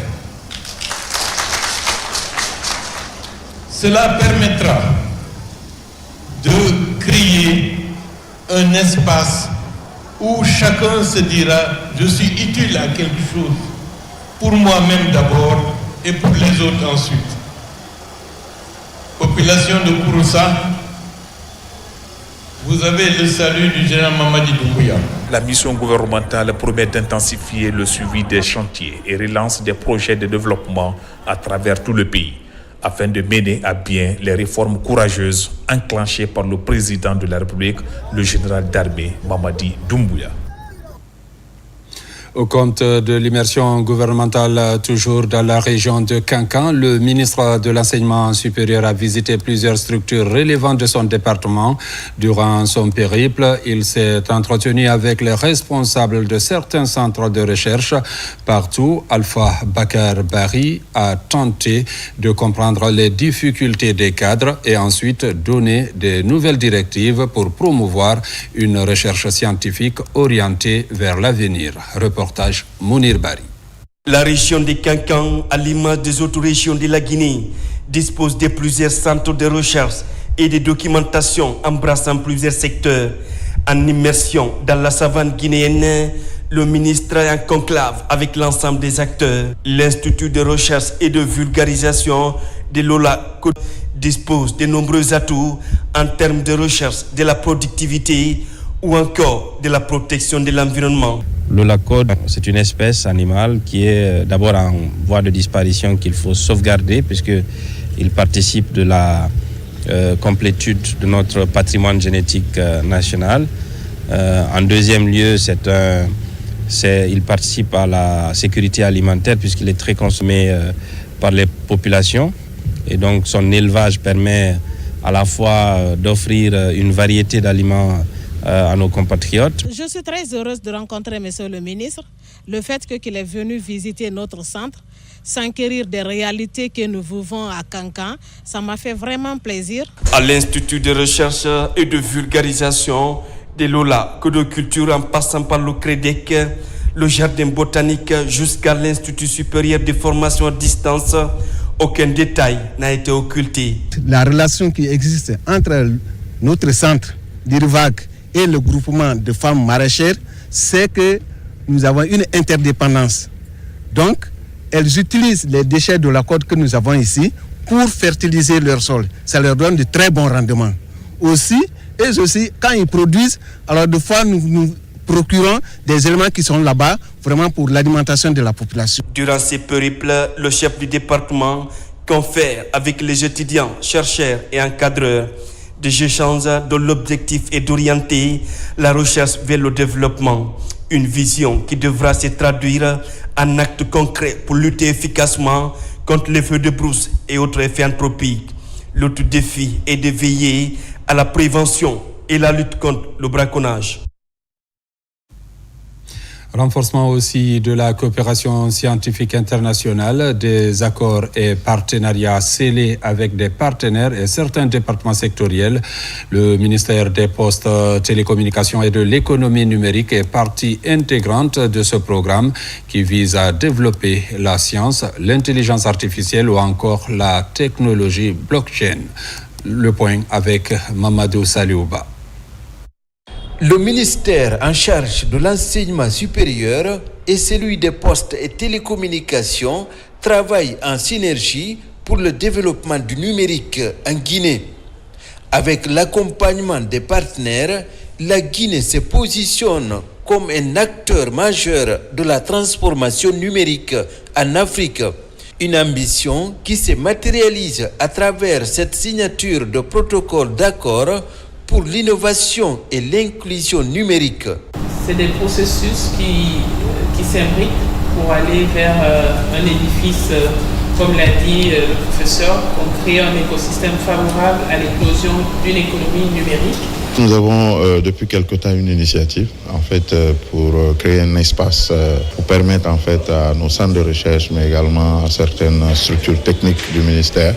S2: Cela permettra de créer un espace où chacun se dira « je suis utile à quelque chose » pour moi-même d'abord et pour les autres ensuite. Population de Kouroussa, vous avez le salut du général Mamadi Doumbouya.
S22: La mission gouvernementale promet d'intensifier le suivi des chantiers et relance des projets de développement à travers tout le pays, afin de mener à bien les réformes courageuses enclenchées par le président de la République, le général d'armée Mamadi Doumbouya.
S1: Au compte de l'immersion gouvernementale toujours dans la région de Kankan, le ministre de l'Enseignement supérieur a visité plusieurs structures relevantes de son département. Durant son périple, il s'est entretenu avec les responsables de certains centres de recherche. Partout, Alpha Bakar Bari a tenté de comprendre les difficultés des cadres et ensuite donner des nouvelles directives pour promouvoir une recherche scientifique orientée vers l'avenir. Reportage Mounir Bari.
S4: La région des Cancans, à l'image des autres régions de la Guinée, dispose de plusieurs centres de recherche et de documentation embrassant plusieurs secteurs. En immersion dans la savane guinéenne, le ministre est en conclave avec l'ensemble des acteurs. L'Institut de recherche et de vulgarisation de Lola dispose de nombreux atouts en termes de recherche de la productivité ou encore de la protection de l'environnement.
S7: Le lacode, c'est une espèce animale qui est d'abord en voie de disparition qu'il faut sauvegarder puisqu'il participe de la complétude de notre patrimoine génétique national. En deuxième lieu, il participe à la sécurité alimentaire puisqu'il est très consommé par les populations. Et donc son élevage permet à la fois d'offrir une variété d'aliments à nos compatriotes.
S8: Je suis très heureuse de rencontrer Monsieur le ministre. Le fait qu'il est venu visiter notre centre, s'enquérir des réalités que nous vivons à Cancan, ça m'a fait vraiment plaisir.
S4: À l'Institut de recherche et de vulgarisation de Lola, que de culture en passant par le CREDEC, le jardin botanique jusqu'à l'Institut supérieur de formation à distance, aucun détail n'a été occulté.
S10: La relation qui existe entre notre centre d'IRVAG et le groupement de femmes maraîchères, c'est que nous avons une interdépendance. Donc, elles utilisent les déchets de la côte que nous avons ici pour fertiliser leur sol. Ça leur donne de très bons rendements. Aussi, quand ils produisent, alors des fois nous procurons des éléments qui sont là-bas vraiment pour l'alimentation de la population.
S4: Durant ces périples, le chef du département confère avec les étudiants, chercheurs et encadreurs des échanges dont l'objectif est d'orienter la recherche vers le développement. Une vision qui devra se traduire en actes concrets pour lutter efficacement contre les feux de brousse et autres effets anthropiques. L'autre défi est de veiller à la prévention et la lutte contre le braconnage.
S1: Renforcement aussi de la coopération scientifique internationale, des accords et partenariats scellés avec des partenaires et certains départements sectoriels. Le ministère des Postes, Télécommunications et de l'économie numérique est partie intégrante de ce programme qui vise à développer la science, l'intelligence artificielle ou encore la technologie blockchain. Le point avec Mamadou Saliouba.
S25: Le ministère en charge de l'enseignement supérieur et celui des postes et télécommunications travaillent en synergie pour le développement du numérique en Guinée. Avec l'accompagnement des partenaires, la Guinée se positionne comme un acteur majeur de la transformation numérique en Afrique. Une ambition qui se matérialise à travers cette signature de protocole d'accord pour l'innovation et l'inclusion numérique.
S26: C'est des processus qui s'imbriquent pour aller vers un édifice, comme l'a dit le professeur, pour créer un écosystème favorable à l'éclosion d'une économie numérique.
S27: Nous avons depuis quelque temps une initiative pour créer un espace pour permettre à nos centres de recherche, mais également à certaines structures techniques du ministère,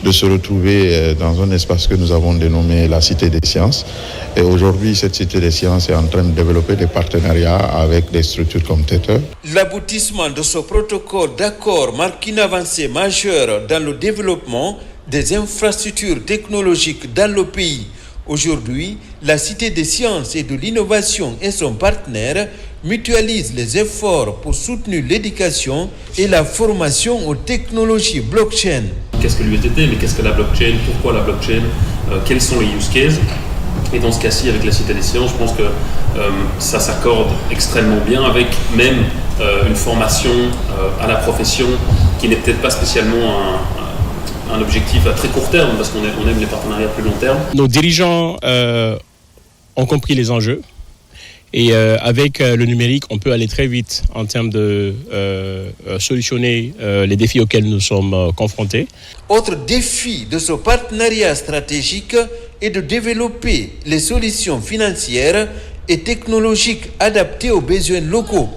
S27: de se retrouver dans un espace que nous avons dénommé la Cité des Sciences. Et aujourd'hui, cette Cité des Sciences est en train de développer des partenariats avec des structures comme Tether.
S25: L'aboutissement de ce protocole d'accord marque une avancée majeure dans le développement des infrastructures technologiques dans le pays. Aujourd'hui, la Cité des Sciences et de l'Innovation et son partenaire mutualisent les efforts pour soutenir l'éducation et la formation aux technologies blockchain.
S28: Qu'est-ce que l'USDT, mais qu'est-ce que la blockchain, pourquoi la blockchain, quels sont les use cases? Et dans ce cas-ci, avec la Cité des Sciences, je pense que ça s'accorde extrêmement bien avec même une formation à la profession qui n'est peut-être pas spécialement un objectif à très court terme, parce qu'on aime les partenariats plus long terme.
S29: Nos dirigeants ont compris les enjeux. Et avec le numérique, on peut aller très vite en termes de solutionner les défis auxquels nous sommes confrontés.
S25: Autre défi de ce partenariat stratégique est de développer les solutions financières et technologiques adaptées aux besoins locaux.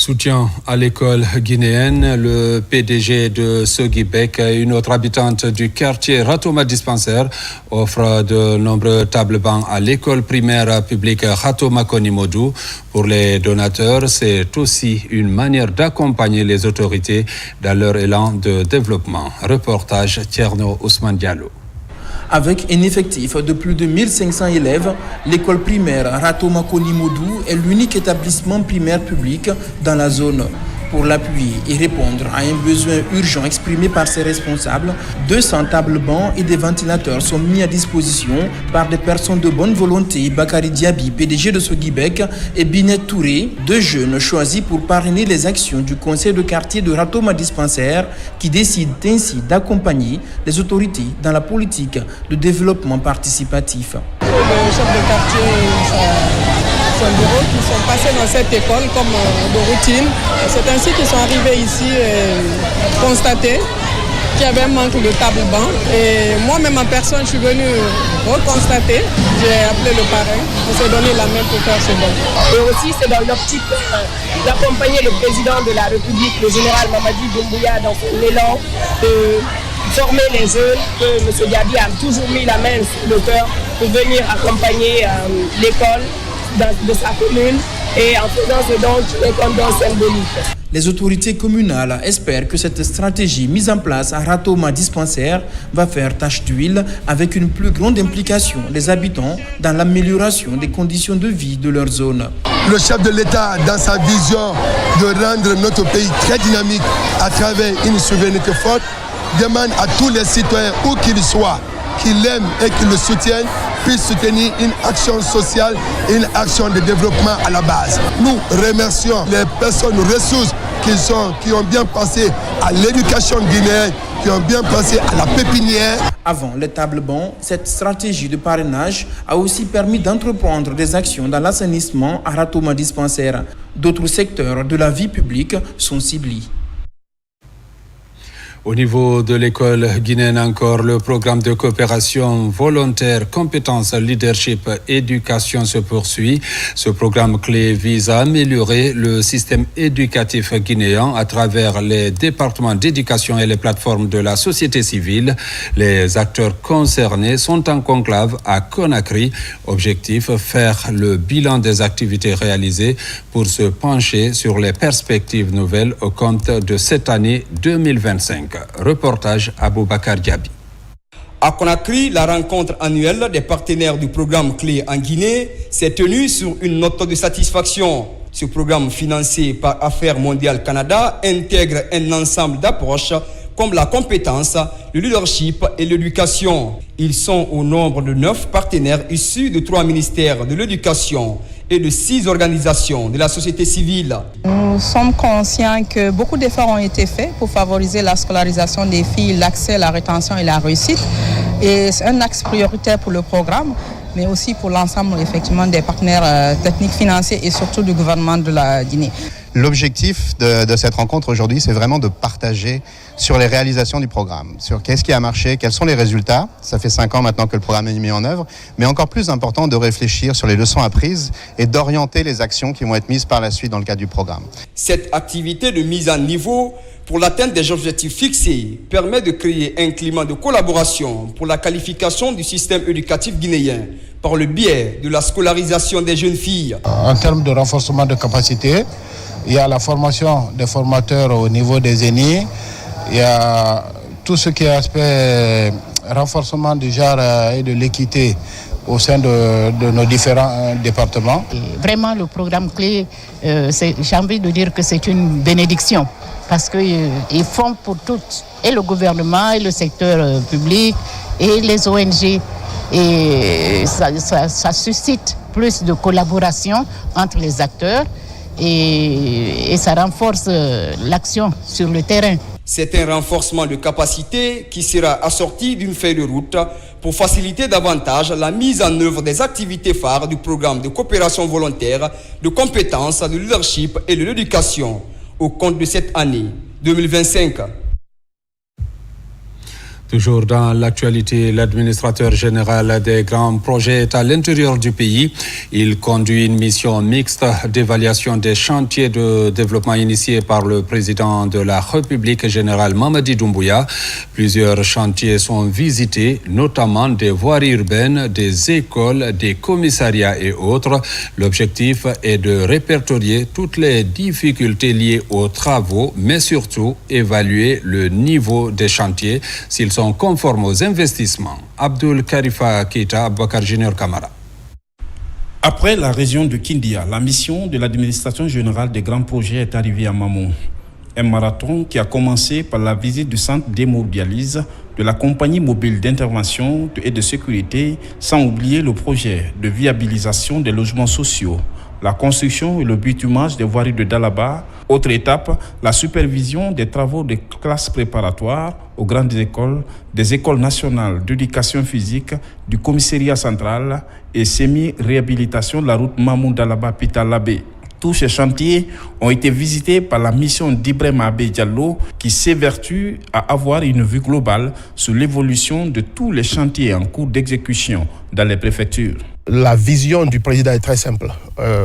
S1: Soutien à l'école guinéenne, le PDG de Sogibek, une autre habitante du quartier Ratoma Dispensaire, offre de nombreux tables bancs à l'école primaire publique Ratoma Konimodou. Pour les donateurs, c'est aussi une manière d'accompagner les autorités dans leur élan de développement. Reportage Tierno Ousmane Diallo.
S5: Avec un effectif de plus de 1500 élèves, l'école primaire Ratoma Konimodou est l'unique établissement primaire public dans la zone. Pour l'appuyer et répondre à un besoin urgent exprimé par ses responsables, 200 tables bancs et des ventilateurs sont mis à disposition par des personnes de bonne volonté. Bakari Diaby, PDG de Sogibek, et Binet Touré, deux jeunes choisis pour parrainer les actions du conseil de quartier de Ratoma Dispensaire, qui décide ainsi d'accompagner les autorités dans la politique de développement participatif.
S6: Le chef de quartier, son bureau, qui sont passés dans cette école comme de routine. C'est ainsi qu'ils sont arrivés ici et constaté qu'il y avait un manque de table-banc. Et moi-même en personne, je suis venu reconstater. J'ai appelé le parrain, on s'est donné la main pour faire ce don.
S9: Et aussi, c'est dans l'optique d'accompagner le président de la République, le général Mamadi Doumbouya, dans son élan de former les jeunes, que M. Diaby a toujours mis la main sur le cœur pour venir accompagner l'école de sa commune et en faisant ce don qui est un don symbolique.
S5: Les autorités communales espèrent que cette stratégie mise en place à Ratoma Dispensaire va faire tache d'huile avec une plus grande implication des habitants dans l'amélioration des conditions de vie de leur zone.
S11: Le chef de l'État, dans sa vision de rendre notre pays très dynamique à travers une souveraineté forte, demande à tous les citoyens, où qu'ils soient, qui l'aiment et qui le soutiennent, puissent soutenir une action sociale et une action de développement à la base. Nous remercions les personnes ressources qui ont bien pensé à l'éducation guinéenne, qui ont bien pensé à la pépinière.
S5: Avant les tables bancs, cette stratégie de parrainage a aussi permis d'entreprendre des actions dans l'assainissement à Ratoma Dispensaire. D'autres secteurs de la vie publique sont ciblés.
S1: Au niveau de l'école guinéenne encore, le programme de coopération volontaire, compétences, leadership, éducation se poursuit. Ce programme clé vise à améliorer le système éducatif guinéen à travers les départements d'éducation et les plateformes de la société civile. Les acteurs concernés sont en conclave à Conakry. Objectif, faire le bilan des activités réalisées pour se pencher sur les perspectives nouvelles au compte de cette année 2025. Reportage Aboubakar Diaby.
S12: À Conakry, la rencontre annuelle des partenaires du programme Clé en Guinée s'est tenue sur une note de satisfaction. Ce programme financé par Affaires mondiales Canada intègre un ensemble d'approches comme la compétence, le leadership et l'éducation. Ils sont au nombre de 9 partenaires issus de 3 ministères de l'éducation et de 6 organisations de la société civile.
S6: Nous sommes conscients que beaucoup d'efforts ont été faits pour favoriser la scolarisation des filles, l'accès, la rétention et la réussite. Et c'est un axe prioritaire pour le programme, mais aussi pour l'ensemble effectivement des partenaires techniques, financiers et surtout du gouvernement de la Guinée.
S13: L'objectif de cette rencontre aujourd'hui, c'est vraiment de partager sur les réalisations du programme, sur qu'est-ce qui a marché, quels sont les résultats. Ça fait 5 ans maintenant que le programme est mis en œuvre, mais encore plus important de réfléchir sur les leçons apprises et d'orienter les actions qui vont être mises par la suite dans le cadre du programme.
S12: Cette activité de mise à niveau pour l'atteinte des objectifs fixés permet de créer un climat de collaboration pour la qualification du système éducatif guinéen par le biais de la scolarisation des jeunes filles.
S21: En termes de renforcement de capacité, il y a la formation des formateurs au niveau des aînés, il y a tout ce qui est aspect renforcement du genre et de l'équité au sein de nos différents départements.
S14: Vraiment, le programme clé, j'ai envie de dire que c'est une bénédiction parce qu'ils font pour toutes, et le gouvernement, et le secteur public, et les ONG. Et ça suscite plus de collaboration entre les acteurs et ça renforce l'action sur le terrain.
S12: C'est un renforcement de capacité qui sera assorti d'une feuille de route pour faciliter davantage la mise en œuvre des activités phares du programme de coopération volontaire, de compétences, de leadership et de l'éducation au compte de cette année 2025.
S1: Toujours dans l'actualité, l'administrateur général des grands projets est à l'intérieur du pays. Il conduit une mission mixte d'évaluation des chantiers de développement initiés par le président de la République, général Mamadi Doumbouya. Plusieurs chantiers sont visités, notamment des voiries urbaines, des écoles, des commissariats et autres. L'objectif est de répertorier toutes les difficultés liées aux travaux, mais surtout évaluer le niveau des chantiers s'ils sont conformes aux investissements. Abdul Karifa Keita, Aboubacar Junior Kamara.
S3: Après la région de Kindia, la mission de l'administration générale des grands projets est arrivée à Mamou. Un marathon qui a commencé par la visite du centre d'hémodialyse de la compagnie mobile d'intervention et de sécurité, sans oublier le projet de viabilisation des logements sociaux, la construction et le bitumage des voiries de Dalaba. Autre étape, la supervision des travaux de classes préparatoires aux grandes écoles, des écoles nationales d'éducation physique, du commissariat central et semi-réhabilitation de la route Mamou-Dalaba-Pitalabé. Tous ces chantiers ont été visités par la mission d'Ibrahim Abé Diallo qui s'évertue à avoir une vue globale sur l'évolution de tous les chantiers en cours d'exécution dans les préfectures.
S15: La vision du président est très simple.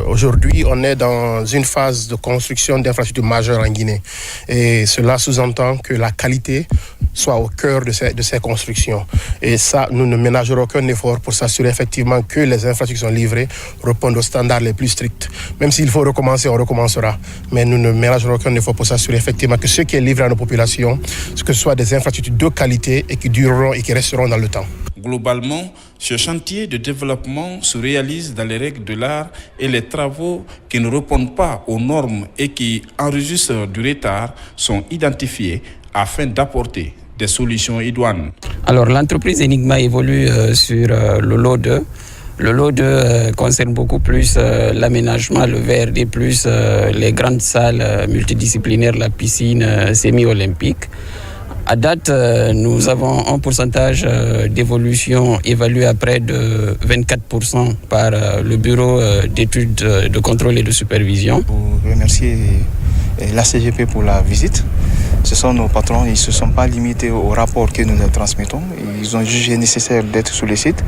S15: Aujourd'hui, on est dans une phase de construction d'infrastructures majeures en Guinée. Et cela sous-entend que la qualité soit au cœur de ces constructions. Et ça, nous ne ménagerons aucun effort pour s'assurer effectivement que les infrastructures sont livrées répondent aux standards les plus stricts. Même s'il faut recommencer, on recommencera. Mais nous ne ménagerons aucun effort pour s'assurer effectivement que ce qui est livré à nos populations, que ce soit des infrastructures de qualité et qui dureront et qui resteront dans le temps.
S3: Globalement, ce chantier de développement se réalise dans les règles de l'art et les travaux qui ne répondent pas aux normes et qui enregistrent du retard sont identifiés afin d'apporter des solutions idoines.
S16: Alors l'entreprise Enigma évolue sur le lot 2. Le lot 2 concerne beaucoup plus l'aménagement, le VRD+, les grandes salles multidisciplinaires, la piscine semi-olympique. À date, nous avons un pourcentage d'évolution évalué à près de 24% par le bureau d'études de contrôle et de supervision.
S17: Je remercie la CGP pour la visite. Ce sont nos patrons, ils ne se sont pas limités au rapport que nous leur transmettons. Ils ont jugé nécessaire d'être sur le site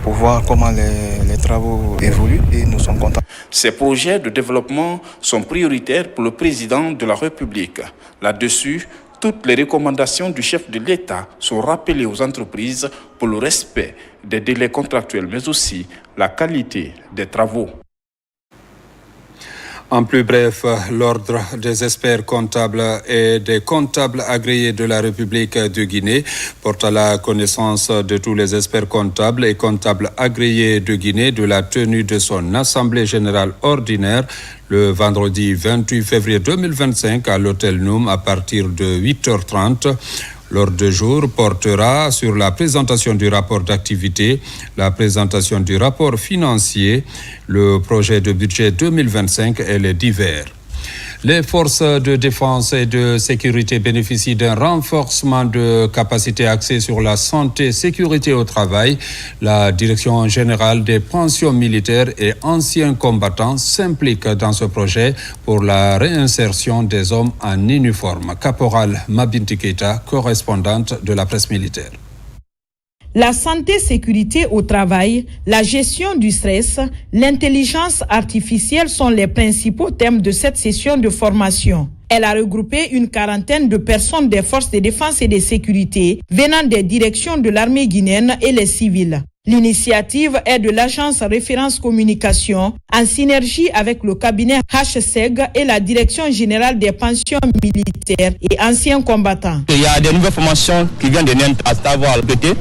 S17: pour voir comment les travaux évoluent et nous sommes contents.
S3: Ces projets de développement sont prioritaires pour le président de la République. Là-dessus, toutes les recommandations du chef de l'État sont rappelées aux entreprises pour le respect des délais contractuels, mais aussi la qualité des travaux.
S1: En plus bref, l'ordre des experts comptables et des comptables agréés de la République de Guinée porte à la connaissance de tous les experts comptables et comptables agréés de Guinée de la tenue de son Assemblée générale ordinaire le vendredi 28 février 2025 à l'hôtel Noum à partir de 8h30. L'ordre du jour portera sur la présentation du rapport d'activité, la présentation du rapport financier, le projet de budget 2025 et les divers. Les forces de défense et de sécurité bénéficient d'un renforcement de capacité axée sur la santé et sécurité au travail. La Direction générale des pensions militaires et anciens combattants s'implique dans ce projet pour la réinsertion des hommes en uniforme. Caporal Mabinti Keita, correspondante de la presse militaire.
S18: La santé-sécurité au travail, la gestion du stress, l'intelligence artificielle sont les principaux thèmes de cette session de formation. Elle a regroupé une quarantaine de personnes des forces de défense et de sécurité venant des directions de l'armée guinéenne et les civils. L'initiative est de l'agence Référence Communication en synergie avec le cabinet HSEG et la Direction générale des pensions militaires et anciens combattants.
S19: Il y a des nouvelles formations qui viennent de Niente, à savoir le PT,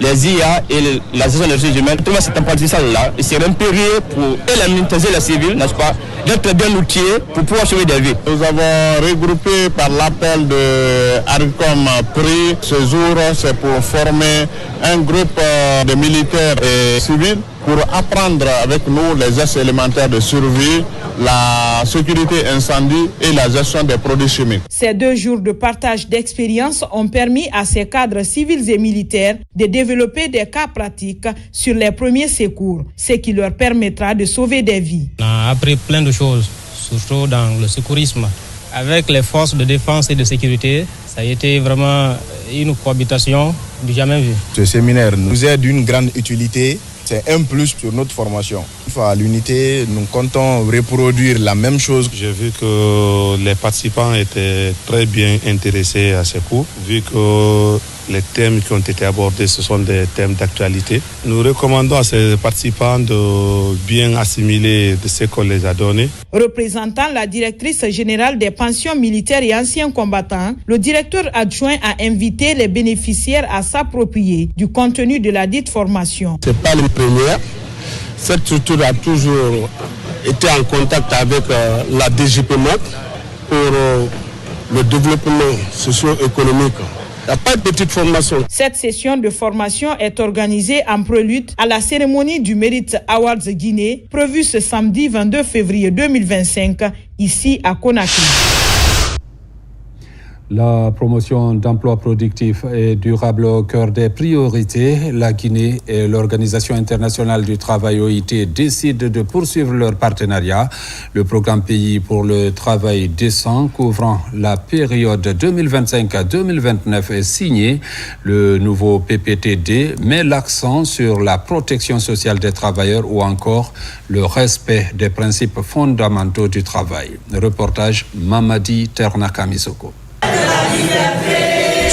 S19: les IA et la gestion des ressources humaines. Tout cet apprentissage-là, il serait impérieux pour les militaires et les civils, n'est-ce pas, d'être bien outillés pour pouvoir sauver des vies.
S27: Nous avons regroupé par l'appel de ARICOM PRI. Ce jour, c'est pour former un groupe de militaires et civils pour apprendre avec nous les gestes élémentaires de survie, la sécurité incendie et la gestion des produits chimiques.
S18: Ces 2 jours de partage d'expérience ont permis à ces cadres civils et militaires de développer des cas pratiques sur les premiers secours, ce qui leur permettra de sauver des vies.
S20: On a appris plein de choses, surtout dans le secourisme. Avec les forces de défense et de sécurité, ça a été vraiment une cohabitation Jamais vu.
S2: Ce séminaire nous est d'une grande utilité. C'est un plus sur notre formation. À l'unité, nous comptons reproduire la même chose.
S27: J'ai vu que les participants étaient très bien intéressés à ces cours, vu que les thèmes qui ont été abordés, ce sont des thèmes d'actualité. Nous recommandons à ces participants de bien assimiler de ce qu'on les a donné.
S18: Représentant la directrice générale des pensions militaires et anciens combattants, le directeur adjoint a invité les bénéficiaires à s'approprier du contenu de la dite formation.
S4: C'est pas le premier. Cette structure a toujours été en contact avec la DGPMOC pour le développement socio-économique. Il n'y a pas de petite formation.
S18: Cette session de formation est organisée en prélude à la cérémonie du Merit Awards Guinée, prévue ce samedi 22 février 2025, ici à Conakry.
S1: La promotion d'emplois productifs et durables au cœur des priorités, la Guinée et l'Organisation internationale du travail OIT décident de poursuivre leur partenariat. Le programme Pays pour le travail décent couvrant la période 2025 à 2029 est signé. Le nouveau PPTD met l'accent sur la protection sociale des travailleurs ou encore le respect des principes fondamentaux du travail. Reportage Mamadi Ternakamisoko.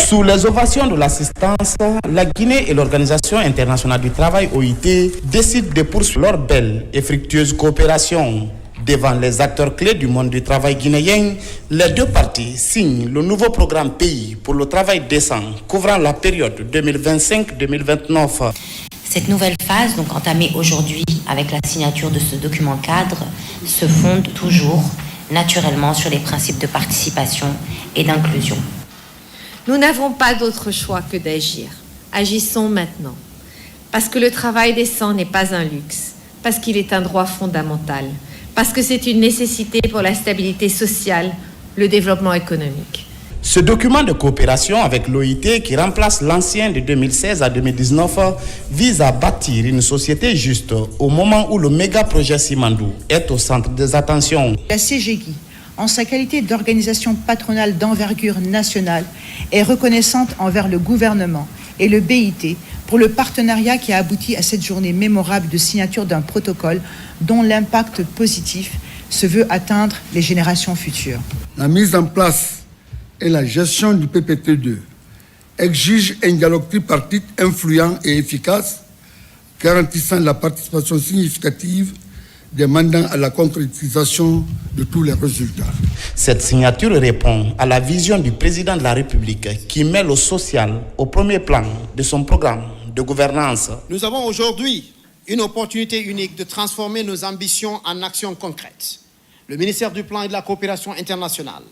S3: Sous les ovations de l'assistance, la Guinée et l'Organisation internationale du travail OIT décident de poursuivre leur belle et fructueuse coopération. Devant les acteurs clés du monde du travail guinéen, les deux parties signent le nouveau programme Pays pour le travail décent, couvrant la période 2025-2029.
S7: Cette nouvelle phase, donc entamée aujourd'hui avec la signature de ce document cadre, se fonde toujours naturellement sur les principes de participation et d'inclusion.
S8: Nous n'avons pas d'autre choix que d'agir. Agissons maintenant. Parce que le travail décent n'est pas un luxe, parce qu'il est un droit fondamental, parce que c'est une nécessité pour la stabilité sociale, le développement économique.
S3: Ce document de coopération avec l'OIT, qui remplace l'ancien de 2016 à 2019, vise à bâtir une société juste au moment où le méga-projet Simandou est au centre des attentions.
S10: La CGI, en sa qualité d'organisation patronale d'envergure nationale, est reconnaissante envers le gouvernement et le BIT pour le partenariat qui a abouti à cette journée mémorable de signature d'un protocole dont l'impact positif se veut atteindre les générations futures.
S11: La mise en place et la gestion du PPT2 exige un dialogue tripartite influent et efficace, garantissant la participation significative demandant à la concrétisation de tous les résultats.
S3: Cette signature répond à la vision du président de la République qui met le social au premier plan de son programme de gouvernance.
S22: Nous avons aujourd'hui une opportunité unique de transformer nos ambitions en actions concrètes. Le ministère du Plan et de la Coopération internationale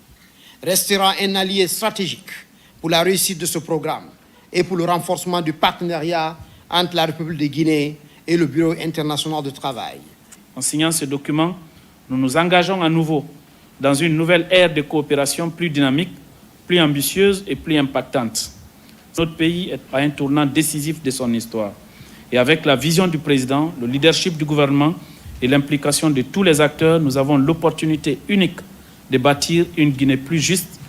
S22: restera un allié stratégique pour la réussite de ce programme et pour le renforcement du partenariat entre la République de Guinée et le Bureau international du travail.
S23: En signant ce document, nous nous engageons à nouveau dans une nouvelle ère de coopération plus dynamique, plus ambitieuse et plus impactante. Notre pays est à un tournant décisif de son histoire. Et avec la vision du président, le leadership du gouvernement et l'implication de tous les acteurs, nous avons l'opportunité unique de bâtir une Guinée plus juste,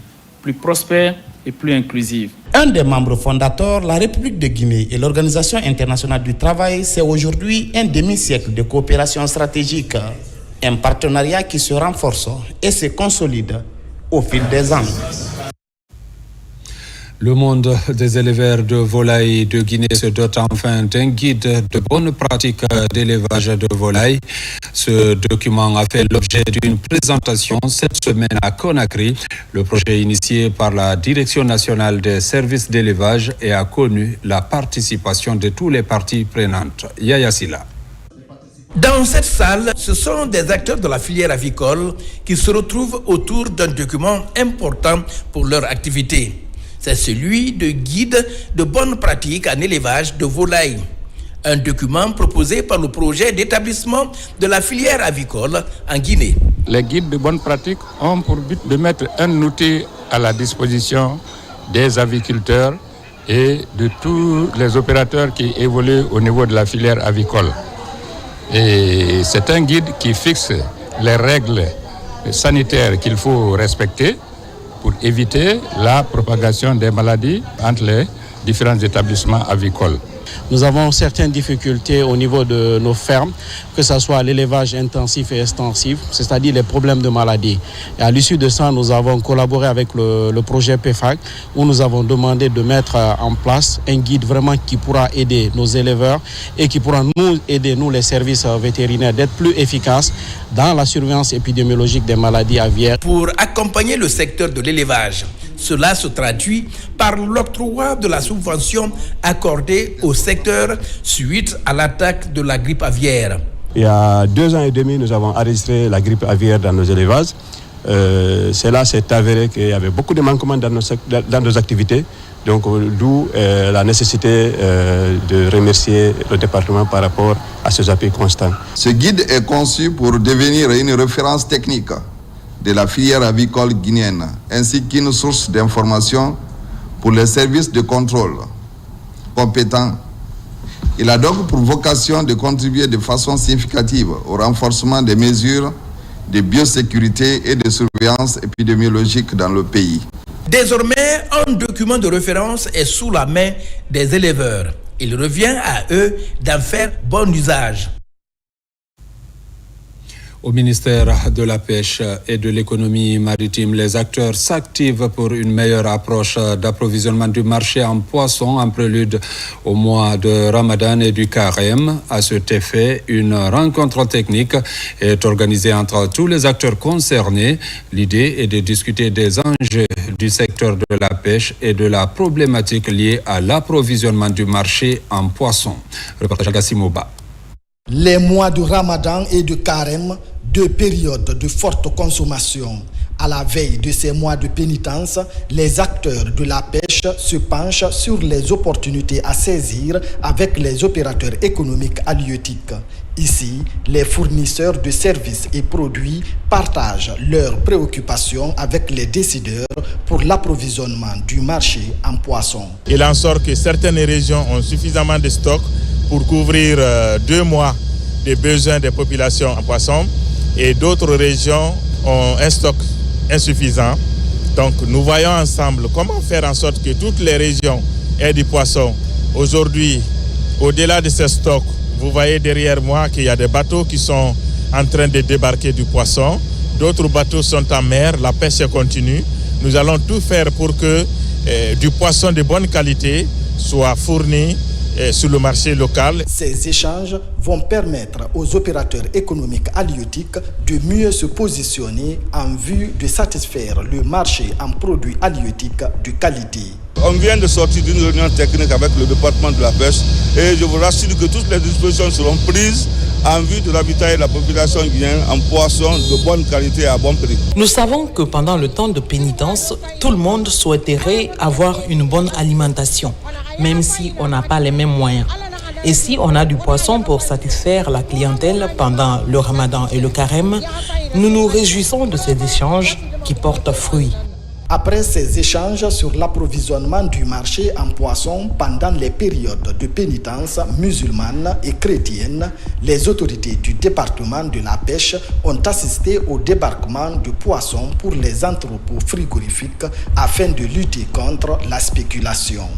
S23: plus prospère et plus inclusive.
S3: Un des membres fondateurs, la République de Guinée et l'Organisation internationale du travail, c'est aujourd'hui un demi-siècle de coopération stratégique, un partenariat qui se renforce et se consolide au fil des ans.
S1: Le monde des éleveurs de volailles de Guinée se dote enfin d'un guide de bonnes pratiques d'élevage de volailles. Ce document a fait l'objet d'une présentation cette semaine à Conakry. Le projet initié par la Direction nationale des services d'élevage et a connu la participation de tous les parties prenantes. Yaya Silla.
S24: Dans cette salle, ce sont des acteurs de la filière avicole qui se retrouvent autour d'un document important pour leur activité. C'est celui de guide de bonnes pratiques en élevage de volailles. Un document proposé par le projet d'établissement de la filière avicole en Guinée.
S26: Les guides de bonnes pratiques ont pour but de mettre un outil à la disposition des aviculteurs et de tous les opérateurs qui évoluent au niveau de la filière avicole. Et c'est un guide qui fixe les règles sanitaires qu'il faut respecter pour éviter la propagation des maladies entre les différents établissements avicoles.
S5: Nous avons certaines difficultés au niveau de nos fermes, que ce soit l'élevage intensif et extensif, c'est-à-dire les problèmes de maladie. Et à l'issue de ça, nous avons collaboré avec le projet PEFAC, où nous avons demandé de mettre en place un guide vraiment qui pourra aider nos éleveurs et qui pourra nous aider, nous les services vétérinaires, d'être plus efficaces dans la surveillance épidémiologique des maladies aviaires.
S24: Pour accompagner le secteur de l'élevage, cela se traduit par l'octroi de la subvention accordée au secteur suite à l'attaque de la grippe aviaire.
S5: Il y a 2 ans et demi, nous avons enregistré la grippe aviaire dans nos élevages. Cela s'est avéré qu'il y avait beaucoup de manquements dans nos activités. Donc, d'où la nécessité de remercier le département par rapport à ces appuis constants.
S6: Ce guide est conçu pour devenir une référence technique de la filière avicole guinéenne, ainsi qu'une source d'information pour les services de contrôle compétents. Il a donc pour vocation de contribuer de façon significative au renforcement des mesures de biosécurité et de surveillance épidémiologique dans le pays.
S24: Désormais, un document de référence est sous la main des éleveurs. Il revient à eux d'en faire bon usage.
S1: Au ministère de la Pêche et de l'économie maritime, les acteurs s'activent pour une meilleure approche d'approvisionnement du marché en poissons en prélude au mois de Ramadan et du Carême. À cet effet, une rencontre technique est organisée entre tous les acteurs concernés. L'idée est de discuter des enjeux du secteur de la pêche et de la problématique liée à l'approvisionnement du marché en poissons. Reportage Gassimoba.
S9: Les mois de Ramadan et de Carême, 2 périodes de forte consommation. À la veille de ces mois de pénitence, les acteurs de la pêche se penchent sur les opportunités à saisir avec les opérateurs économiques halieutiques. Ici, les fournisseurs de services et produits partagent leurs préoccupations avec les décideurs pour l'approvisionnement du marché en poissons.
S2: Il en sort que certaines régions ont suffisamment de stocks pour couvrir 2 mois des besoins des populations en poissons et d'autres régions ont un stock insuffisant. Donc nous voyons ensemble comment faire en sorte que toutes les régions aient du poisson. Aujourd'hui, au-delà de ces stocks, vous voyez derrière moi qu'il y a des bateaux qui sont en train de débarquer du poisson. D'autres bateaux sont en mer, la pêche continue. Nous allons tout faire pour que du poisson de bonne qualité soit fourni sur le marché local.
S9: Ces échanges vont permettre aux opérateurs économiques halieutiques de mieux se positionner en vue de satisfaire le marché en produits halieutiques de qualité.
S13: On vient de sortir d'une réunion technique avec le département de la pêche et je vous rassure que toutes les dispositions seront prises en vue de ravitailler la population guinéenne en poissons de bonne qualité et à bon prix.
S14: Nous savons que pendant le temps de pénitence, tout le monde souhaiterait avoir une bonne alimentation, même si on n'a pas les mêmes moyens. Et si on a du poisson pour satisfaire la clientèle pendant le Ramadan et le Carême, nous nous réjouissons de ces échanges qui portent fruit.
S9: Après ces échanges sur l'approvisionnement du marché en poissons pendant les périodes de pénitence musulmane et chrétienne, les autorités du département de la pêche ont assisté au débarquement de poissons pour les entrepôts frigorifiques afin de lutter contre la spéculation.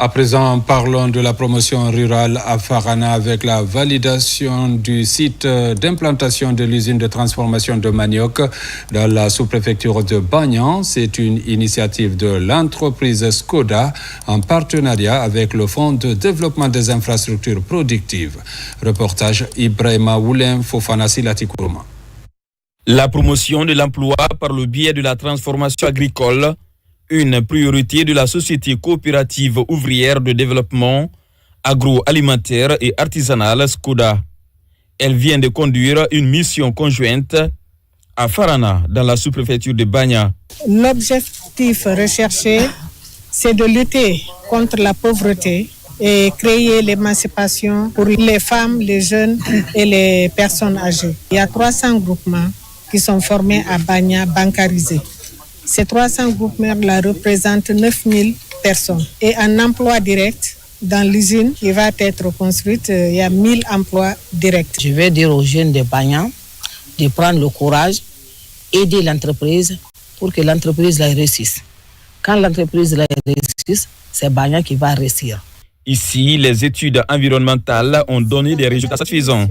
S1: À présent, parlons de la promotion rurale à Farana avec la validation du site d'implantation de l'usine de transformation de manioc dans la sous-préfecture de Bagnan. C'est une initiative de l'entreprise Skoda en partenariat avec le Fonds de développement des infrastructures productives. Reportage Ibrahima Woulem Fofana Silatikourma.
S21: La promotion de l'emploi par le biais de la transformation agricole, une priorité de la Société coopérative ouvrière de développement agroalimentaire et artisanale Skoda. Elle vient de conduire une mission conjointe à Farana, dans la sous-préfecture de Bagna.
S25: L'objectif recherché, c'est de lutter contre la pauvreté et créer l'émancipation pour les femmes, les jeunes et les personnes âgées. Il y a 300 groupements qui sont formés à Bagna, bancarisés. Ces 300 groupements-là représentent 9000 personnes. Et en emploi direct, dans l'usine qui va être construite, il y a 1000 emplois directs.
S28: Je vais dire aux jeunes de Bagna de prendre le courage, aider l'entreprise pour que l'entreprise la réussisse. Quand l'entreprise la réussit, c'est Bagna qui va réussir.
S21: Ici, les études environnementales ont donné des résultats satisfaisants.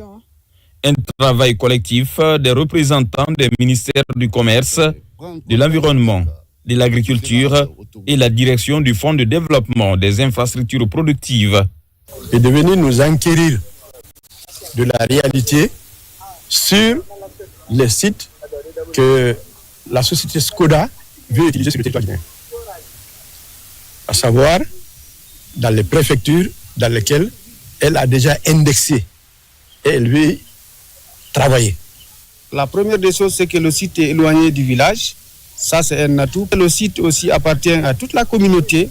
S21: Un travail collectif des représentants des ministères du Commerce, de l'Environnement, de l'Agriculture et la direction du Fonds de développement des infrastructures productives.
S4: Et de venir nous enquérir de la réalité sur les sites que la société Skoda veut utiliser sur le territoire guinéen. À savoir, dans les préfectures dans lesquelles elle a déjà indexé et elle veut travailler. La première des choses, c'est que le site est éloigné du village. Ça, c'est un atout. Le site aussi appartient à toute la communauté.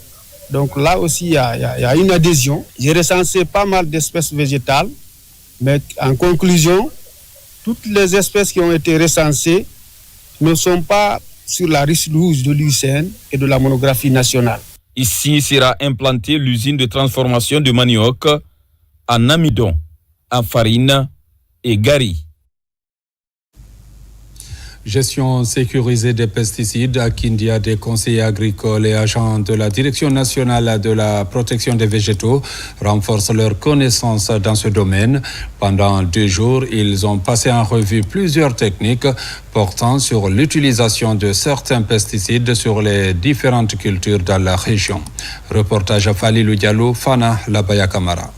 S4: Donc là aussi, il y a une adhésion. J'ai recensé pas mal d'espèces végétales. Mais en conclusion, toutes les espèces qui ont été recensées ne sont pas sur la liste rouge de l'UICN et de la monographie nationale.
S21: Ici sera implantée l'usine de transformation de manioc en amidon, en farine et gari.
S1: Gestion sécurisée des pesticides à Kindia, des conseillers agricoles et agents de la Direction nationale de la protection des végétaux renforcent leurs connaissances dans ce domaine. Pendant 2 jours, ils ont passé en revue plusieurs techniques portant sur l'utilisation de certains pesticides sur les différentes cultures dans la région. Reportage à Falilou Diallo, Fana Labaya Kamara.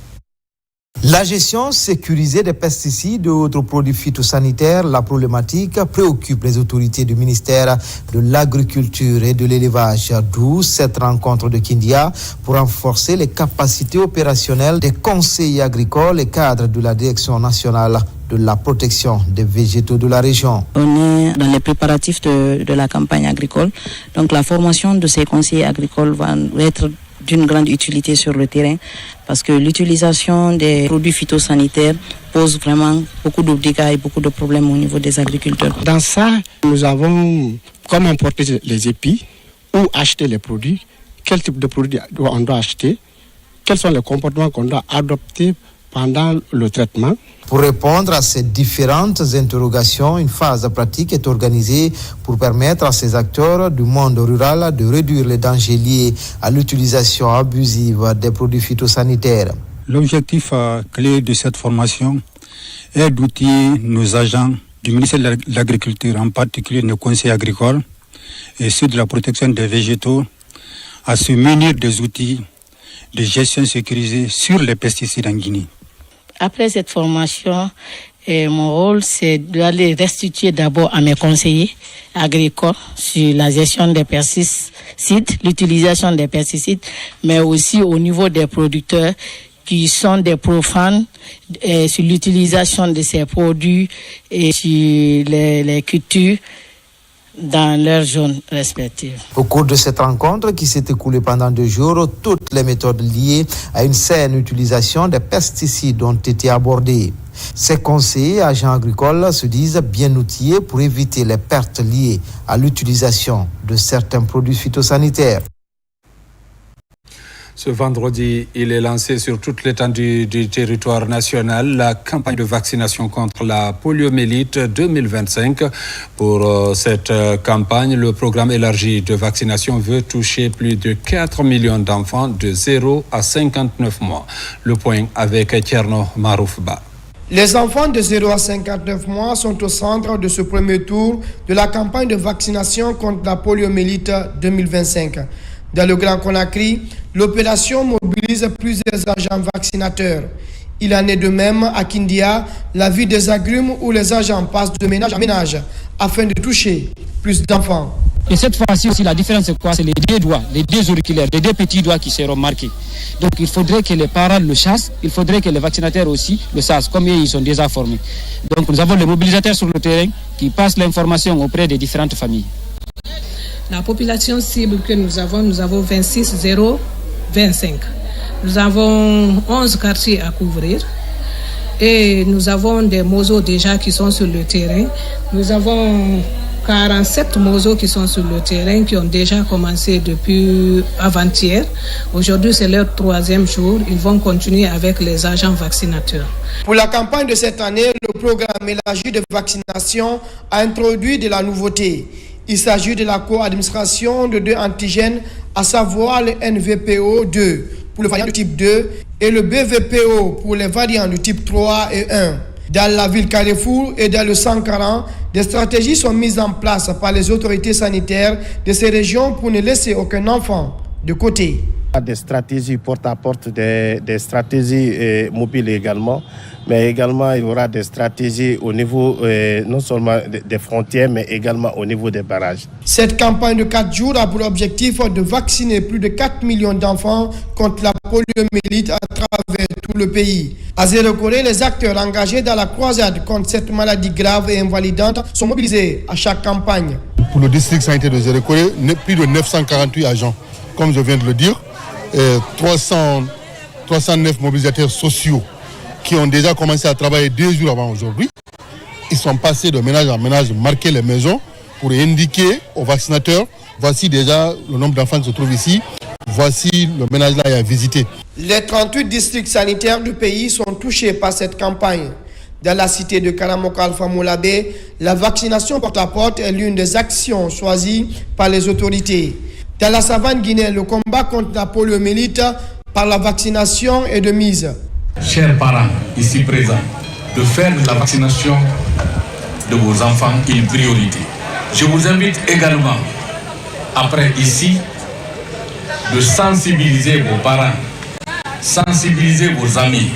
S12: La gestion sécurisée des pesticides et autres produits phytosanitaires, la problématique préoccupe les autorités du ministère de l'Agriculture et de l'Élevage, d'où cette rencontre de Kindia pour renforcer les capacités opérationnelles des conseillers agricoles et cadres de la Direction nationale de la protection des végétaux de la région.
S28: On est dans les préparatifs de la campagne agricole, donc la formation de ces conseillers agricoles va être d'une grande utilité sur le terrain parce que l'utilisation des produits phytosanitaires pose vraiment beaucoup de dégâts et beaucoup de problèmes au niveau des agriculteurs.
S15: Dans ça, nous avons comment importer les épis, où acheter les produits, quel type de produits on doit acheter, quels sont les comportements qu'on doit adopter pendant le traitement.
S12: Pour répondre à ces différentes interrogations, une phase pratique est organisée pour permettre à ces acteurs du monde rural de réduire les dangers liés à l'utilisation abusive des produits phytosanitaires.
S16: L'objectif clé de cette formation est d'outiller nos agents du ministère de l'Agriculture, en particulier nos conseillers agricoles et ceux de la protection des végétaux, à se munir des outils de gestion sécurisée sur les pesticides en Guinée.
S28: Après cette formation, mon rôle, c'est d'aller restituer d'abord à mes conseillers agricoles sur la gestion des pesticides, l'utilisation des pesticides, mais aussi au niveau des producteurs qui sont des profanes sur l'utilisation de ces produits et sur les cultures dans leurs zones respectives.
S12: Au cours de cette rencontre qui s'est écoulée pendant 2 jours, toutes les méthodes liées à une saine utilisation des pesticides ont été abordées. Ces conseillers agents agricoles se disent bien outillés pour éviter les pertes liées à l'utilisation de certains produits phytosanitaires.
S1: Ce vendredi, il est lancé sur toute l'étendue du territoire national la campagne de vaccination contre la poliomyélite 2025. Pour cette campagne, le programme élargi de vaccination veut toucher plus de 4 millions d'enfants de 0 à 59 mois. Le point avec Tierno Maroufba.
S17: Les enfants de 0 à 59 mois sont au centre de ce premier tour de la campagne de vaccination contre la poliomyélite 2025. Dans le Grand Conakry, l'opération mobilise plusieurs agents vaccinateurs. Il en est de même à Kindia, la ville des agrumes où les agents passent de ménage à ménage afin de toucher plus d'enfants.
S19: Et cette fois-ci aussi, la différence c'est quoi? C'est les 2 doigts, les 2 auriculaires, les 2 petits doigts qui seront marqués. Donc il faudrait que les parents le chassent, il faudrait que les vaccinateurs aussi le sachent, comme ils sont déjà formés. Donc nous avons les mobilisateurs sur le terrain qui passent l'information auprès des différentes familles.
S20: La population cible que nous avons 26 0 25. Nous avons 11 quartiers à couvrir et nous avons des mosos déjà qui sont sur le terrain. Nous avons 47 mosos qui sont sur le terrain qui ont déjà commencé depuis avant-hier. Aujourd'hui, c'est leur 3e jour. Ils vont continuer avec les agents vaccinateurs.
S17: Pour la campagne de cette année, le programme élargi de vaccination a introduit de la nouveauté. Il s'agit de la co-administration de 2 antigènes, à savoir le NVPO2 pour le variant du type 2 et le BVPO pour les variants du type 3 et 1. Dans la ville Carrefour et dans le 140, des stratégies sont mises en place par les autorités sanitaires de ces régions pour ne laisser aucun enfant de côté.
S7: Des stratégies porte-à-porte, des stratégies mobiles également, mais également il y aura des stratégies au niveau non seulement des frontières, mais également au niveau des barrages.
S17: Cette campagne de 4 jours a pour objectif de vacciner plus de 4 millions d'enfants contre la poliomyélite à travers tout le pays. À Zéro-Corée, les acteurs engagés dans la croisade contre cette maladie grave et invalidante sont mobilisés à chaque campagne.
S8: Pour le district sanitaire de Zéro-Corée, plus de 948 agents, comme je viens de le dire. 309 mobilisateurs sociaux qui ont déjà commencé à travailler 2 jours avant aujourd'hui. Ils sont passés de ménage en ménage, marquer les maisons pour indiquer aux vaccinateurs, voici déjà le nombre d'enfants qui se trouvent ici, voici le ménage là à visiter.
S17: Les 38 districts sanitaires du pays sont touchés par cette campagne. Dans la cité de Karamoka Alpha Moulabé, la vaccination porte-à-porte est l'une des actions choisies par les autorités. Dans la savane guinéenne, le combat contre la poliomyélite par la vaccination est de mise.
S10: Chers parents ici présents, de faire de la vaccination de vos enfants une priorité. Je vous invite également, après ici, de sensibiliser vos parents, sensibiliser vos amis,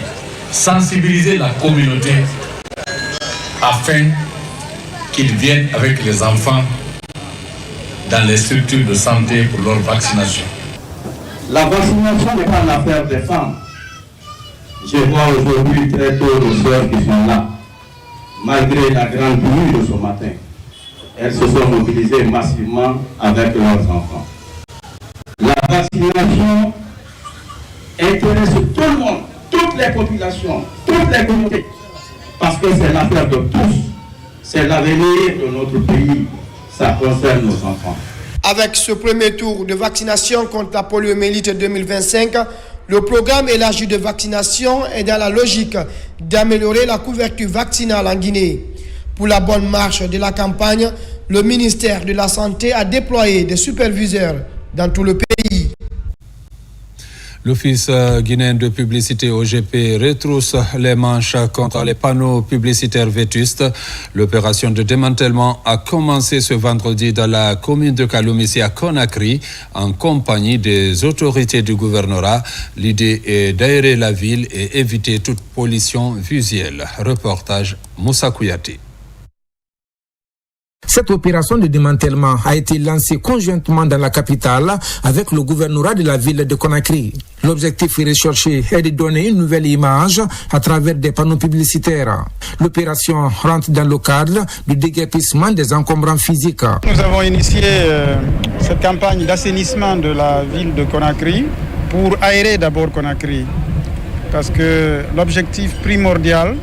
S10: sensibiliser la communauté afin qu'ils viennent avec les enfants dans les structures de santé pour leur vaccination.
S11: La vaccination n'est pas l'affaire des femmes. Je vois aujourd'hui très tôt nos sœurs qui sont là, malgré la grande pluie de ce matin. Elles se sont mobilisées massivement avec leurs enfants. La vaccination intéresse tout le monde, toutes les populations, toutes les communautés, parce que c'est l'affaire de tous, c'est l'avenir de notre pays. Ça concerne nos enfants.
S17: Avec ce premier tour de vaccination contre la poliomyélite 2025, le programme élargi de vaccination est dans la logique d'améliorer la couverture vaccinale en Guinée. Pour la bonne marche de la campagne, le ministère de la Santé a déployé des superviseurs dans tout le pays.
S1: L'Office guinéen de publicité OGP retrousse les manches contre les panneaux publicitaires vétustes. L'opération de démantèlement a commencé ce vendredi dans la commune de Kaloumisi à Conakry en compagnie des autorités du gouvernorat. L'idée est d'aérer la ville et éviter toute pollution visuelle. Reportage Moussa Kouyaté.
S18: Cette opération de démantèlement a été lancée conjointement dans la capitale avec le gouvernorat de la ville de Conakry. L'objectif recherché est de donner une nouvelle image à travers des panneaux publicitaires. L'opération rentre dans le cadre du déguerpissement des encombrants physiques.
S22: Nous avons initié cette campagne d'assainissement de la ville de Conakry pour aérer d'abord Conakry. Parce que l'objectif primordial,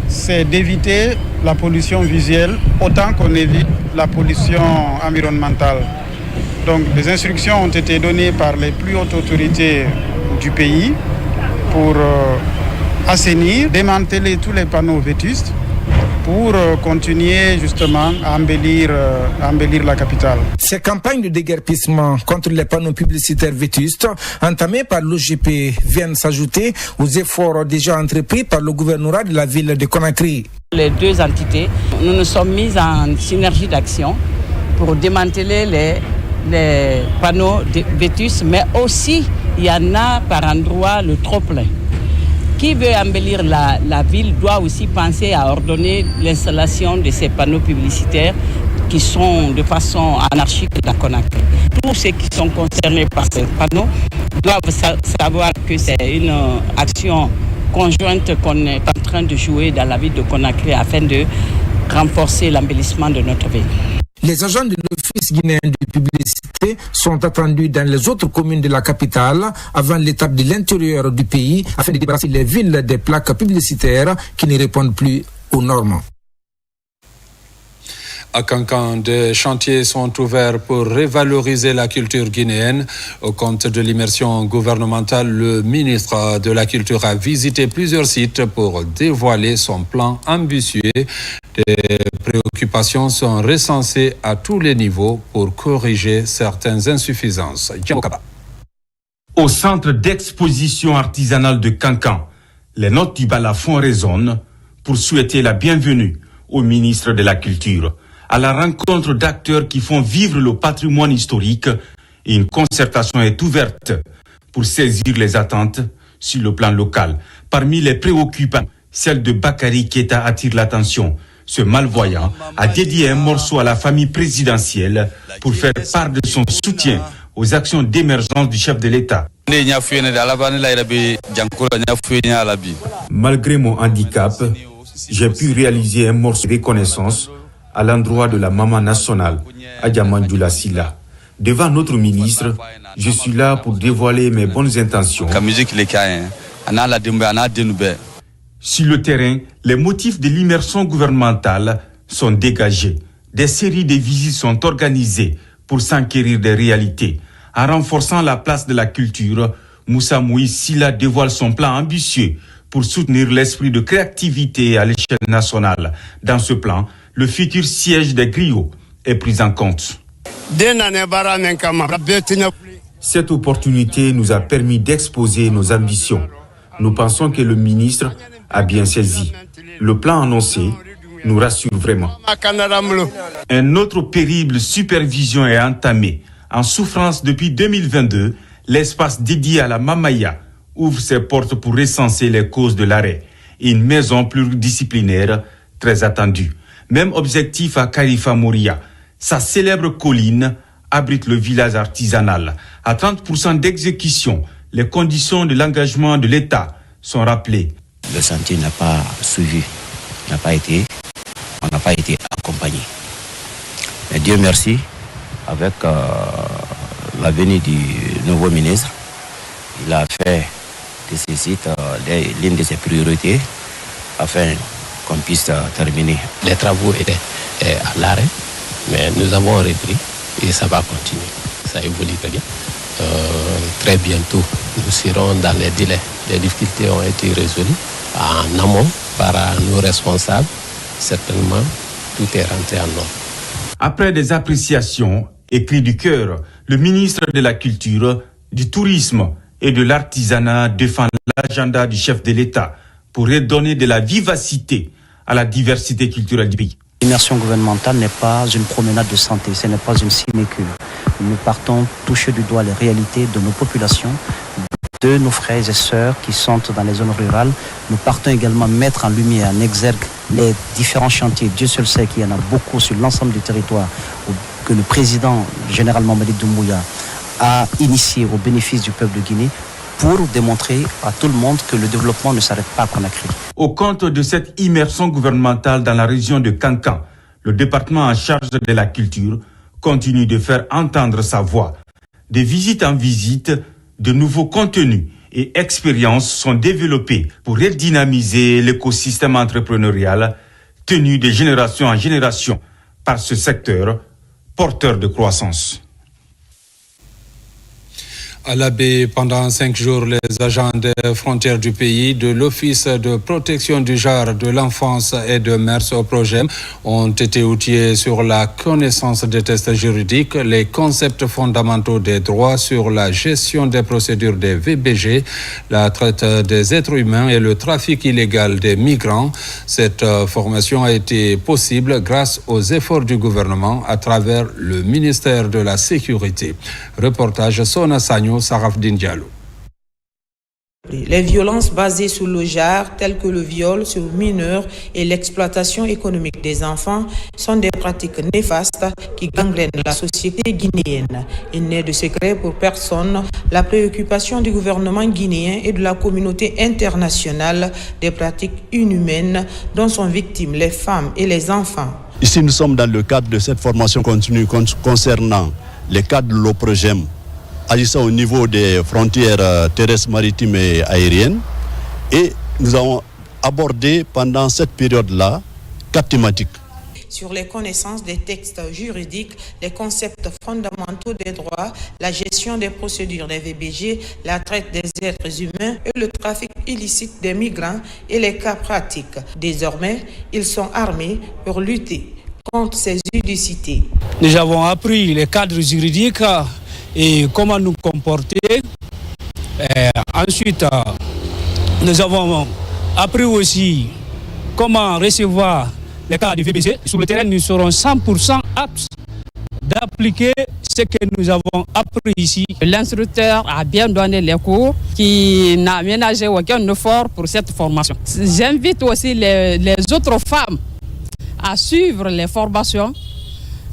S22: c'est d'éviter la pollution visuelle autant qu'on évite la pollution environnementale. Donc des instructions ont été données par les plus hautes autorités du pays pour assainir, démanteler tous les panneaux vétustes pour continuer justement à embellir la capitale.
S18: Ces campagnes de déguerpissement contre les panneaux publicitaires vétustes entamées par l'OGP viennent s'ajouter aux efforts déjà entrepris par le gouvernorat de la ville de Conakry.
S23: Les deux entités, nous nous sommes mis en synergie d'action pour démanteler les panneaux vétustes, mais aussi il y en a par endroit le trop-plein. Qui veut embellir la ville doit aussi penser à ordonner l'installation de ces panneaux publicitaires qui sont de façon anarchique dans Conakry. Tous ceux qui sont concernés par ces panneaux doivent savoir que c'est une action conjointe qu'on est en train de jouer dans la ville de Conakry afin de renforcer l'embellissement de notre ville.
S18: Les agents de l'Office guinéen de publicité sont attendus dans les autres communes de la capitale avant l'étape de l'intérieur du pays afin de débarrasser les villes des plaques publicitaires qui ne répondent plus aux normes.
S1: À Kankan, des chantiers sont ouverts pour revaloriser la culture guinéenne. Au compte de l'immersion gouvernementale, le ministre de la Culture a visité plusieurs sites pour dévoiler son plan ambitieux. Des préoccupations sont recensées à tous les niveaux pour corriger certaines insuffisances.
S2: Au centre d'exposition artisanale de Kankan, les notes du balafon résonnent pour souhaiter la bienvenue au ministre de la Culture, à la rencontre d'acteurs qui font vivre le patrimoine historique, et une concertation est ouverte pour saisir les attentes sur le plan local. Parmi les préoccupations, celle de Bakary Keita attire l'attention. Ce malvoyant a dédié un morceau à la famille présidentielle pour faire part de son soutien aux actions d'émergence du chef de l'État. Malgré mon handicap, j'ai pu réaliser un morceau de reconnaissance à l'endroit de la maman nationale, Adjamandjoula Silla. Devant notre ministre, je suis là pour dévoiler mes bonnes intentions. Sur le terrain, les motifs de l'immersion gouvernementale sont dégagés. Des séries de visites sont organisées pour s'enquérir des réalités. En renforçant la place de la culture, Moussa Moïse Silla dévoile son plan ambitieux pour soutenir l'esprit de créativité à l'échelle nationale. Dans ce plan, le futur siège des griots est pris en compte. Cette opportunité nous a permis d'exposer nos ambitions. Nous pensons que le ministre a bien saisi. Le plan annoncé nous rassure vraiment. Un autre périple supervision est entamé. En souffrance depuis 2022, l'espace dédié à la Mamaya ouvre ses portes pour recenser les causes de l'arrêt. Une maison pluridisciplinaire très attendue. Même objectif à Karifa Mouria. Sa célèbre colline abrite le village artisanal. À 30% d'exécution, les conditions de l'engagement de l'État sont rappelées.
S3: Le chantier n'a pas suivi, on n'a pas été accompagné. Mais Dieu merci, avec la venue du nouveau ministre, il a fait de ces sites l'une de ses priorités afin qu'on puisse terminer.
S5: Les travaux étaient à l'arrêt, mais nous avons repris et ça va continuer. Ça évolue très bien. Très bientôt, nous serons dans les délais. Les difficultés ont été résolues en amont par nos responsables. Certainement, tout est rentré en ordre.
S2: Après des appréciations et cris du cœur, le ministre de la Culture, du Tourisme et de l'Artisanat défend l'agenda du chef de l'État pour redonner de la vivacité à la diversité culturelle du pays.
S3: L'immersion gouvernementale n'est pas une promenade de santé, ce n'est pas une sinécure. Nous partons toucher du doigt les réalités de nos populations, de nos frères et sœurs qui sont dans les zones rurales. Nous partons également mettre en lumière, en exergue les différents chantiers. Dieu seul sait qu'il y en a beaucoup sur l'ensemble du territoire que le président, général Mamadi Doumbouya, a initié au bénéfice du peuple de Guinée pour démontrer à tout le monde que le développement ne s'arrête pas à Conakry.
S2: Au compte de cette immersion gouvernementale dans la région de Kankan, le département en charge de la culture continue de faire entendre sa voix. De visite en visite, de nouveaux contenus et expériences sont développés pour redynamiser l'écosystème entrepreneurial tenu de génération en génération par ce secteur porteur de croissance.
S1: À la baie, pendant 5 jours, les agents des frontières du pays, de l'Office de protection du genre, de l'enfance et de mœurs au projet ont été outillés sur la connaissance des tests juridiques, les concepts fondamentaux des droits sur la gestion des procédures des VBG, la traite des êtres humains et le trafic illégal des migrants. Cette formation a été possible grâce aux efforts du gouvernement à travers le ministère de la Sécurité. Reportage Sona Sagno, Sarafdine Diallo.
S6: Les violences basées sur le genre, telles que le viol sur mineurs et l'exploitation économique des enfants, sont des pratiques néfastes qui gangrènent la société guinéenne. Il n'est de secret pour personne la préoccupation du gouvernement guinéen et de la communauté internationale des pratiques inhumaines dont sont victimes les femmes et les enfants.
S13: Ici, nous sommes dans le cadre de cette formation continue concernant les cadres de l'OPROGEM, agissant au niveau des frontières terrestres, maritimes et aériennes. Et nous avons abordé pendant cette période-là 4 thématiques.
S6: sur les connaissances des textes juridiques, les concepts fondamentaux des droits, la gestion des procédures des VBG, la traite des êtres humains et le trafic illicite des migrants et les cas pratiques. Désormais, ils sont armés pour lutter contre ces illicités.
S19: Nous avons appris les cadres juridiques et comment nous comporter. Ensuite, nous avons appris aussi comment recevoir les cas du VBG. Sur le terrain, nous serons 100% aptes d'appliquer ce que nous avons appris ici.
S23: L'instructeur a bien donné les cours, qui n'a ménagé aucun effort pour cette formation. J'invite aussi les autres femmes à suivre les formations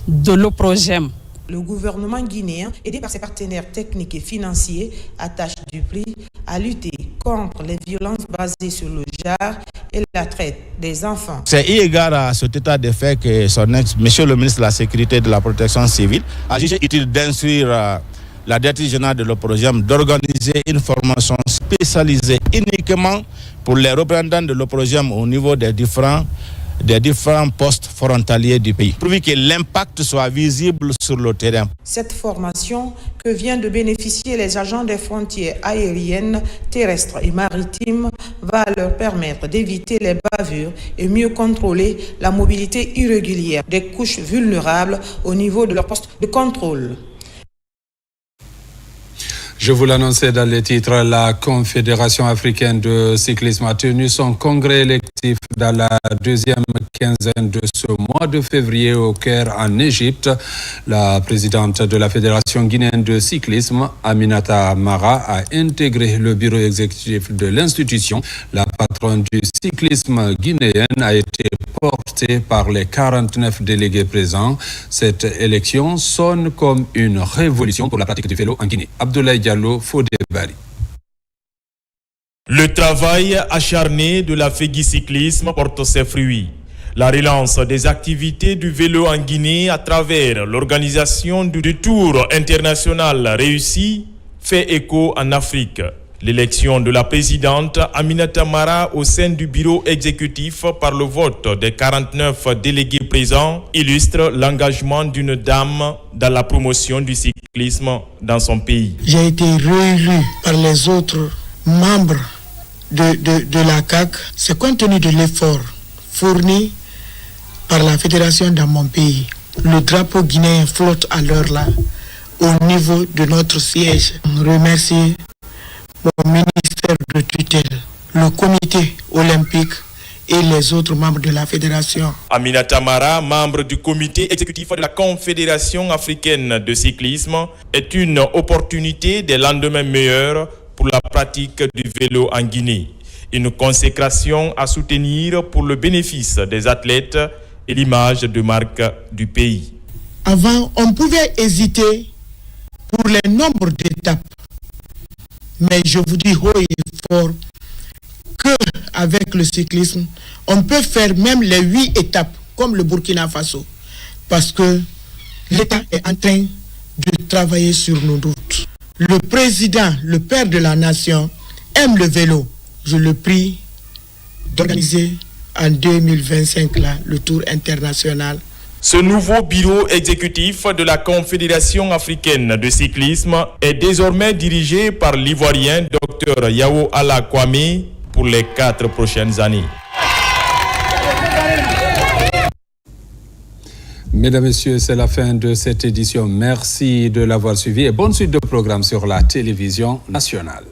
S23: de l'OPROGEM.
S6: Le gouvernement guinéen, aidé par ses partenaires techniques et financiers, attache du prix à lutter contre les violences basées sur le genre et la traite des enfants.
S4: C'est eu égard à cet état de fait que Monsieur le ministre de la Sécurité et de la Protection civile a jugé utile d'instruire la directrice générale de l'OPROGEM d'organiser une formation spécialisée uniquement pour les représentants de l'OPROGEM au niveau des différents postes frontaliers du pays, pour que l'impact soit visible sur le terrain.
S6: Cette formation que viennent de bénéficier les agents des frontières aériennes, terrestres et maritimes va leur permettre d'éviter les bavures et mieux contrôler la mobilité irrégulière des couches vulnérables au niveau de leur poste de contrôle.
S1: Je vous l'annonçais dans les titres, la Confédération africaine de cyclisme a tenu son congrès électif dans la deuxième quinzaine de ce mois de février au Caire en Égypte. La présidente de la Fédération guinéenne de cyclisme, Aminata Mara, a intégré le bureau exécutif de l'institution. La patronne du cyclisme guinéen a été portée par les 49 délégués présents. Cette élection sonne comme une révolution pour la pratique du vélo en Guinée. Abdoulaye Diallo, Fodé-Bari.
S9: Le travail acharné de la FEGI Cyclisme porte ses fruits. La relance des activités du vélo en Guinée à travers l'organisation du retour international réussi fait écho en Afrique. L'élection de la présidente Aminata Mara au sein du bureau exécutif par le vote des 49 délégués présents illustre l'engagement d'une dame dans la promotion du cyclisme dans son pays.
S14: J'ai été réélu par les autres membres de la CAC. C'est compte tenu de l'effort fourni par la fédération dans mon pays. Le drapeau guinéen flotte à l'heure là au niveau de notre siège. Je remercie mon ministère de tutelle, le comité olympique et les autres membres de la fédération.
S9: Aminata Mara, membre du comité exécutif de la Confédération africaine de cyclisme, est une opportunité des lendemains meilleurs pour la pratique du vélo en Guinée. Une consécration à soutenir pour le bénéfice des athlètes et l'image de marque du pays.
S14: Avant, on pouvait hésiter pour les nombres d'étapes. Mais je vous dis haut et fort qu'avec le cyclisme, on peut faire même les 8 étapes, comme le Burkina Faso, parce que l'État est en train de travailler sur nos routes. Le président, le père de la nation, aime le vélo. Je le prie d'organiser en 2025 là, le tour international.
S9: Ce nouveau bureau exécutif de la Confédération africaine de cyclisme est désormais dirigé par l'Ivoirien Dr Yao Ala Kwame pour les 4 prochaines années.
S1: Mesdames, Messieurs, c'est la fin de cette édition. Merci de l'avoir suivi et bonne suite de programmes sur la télévision nationale.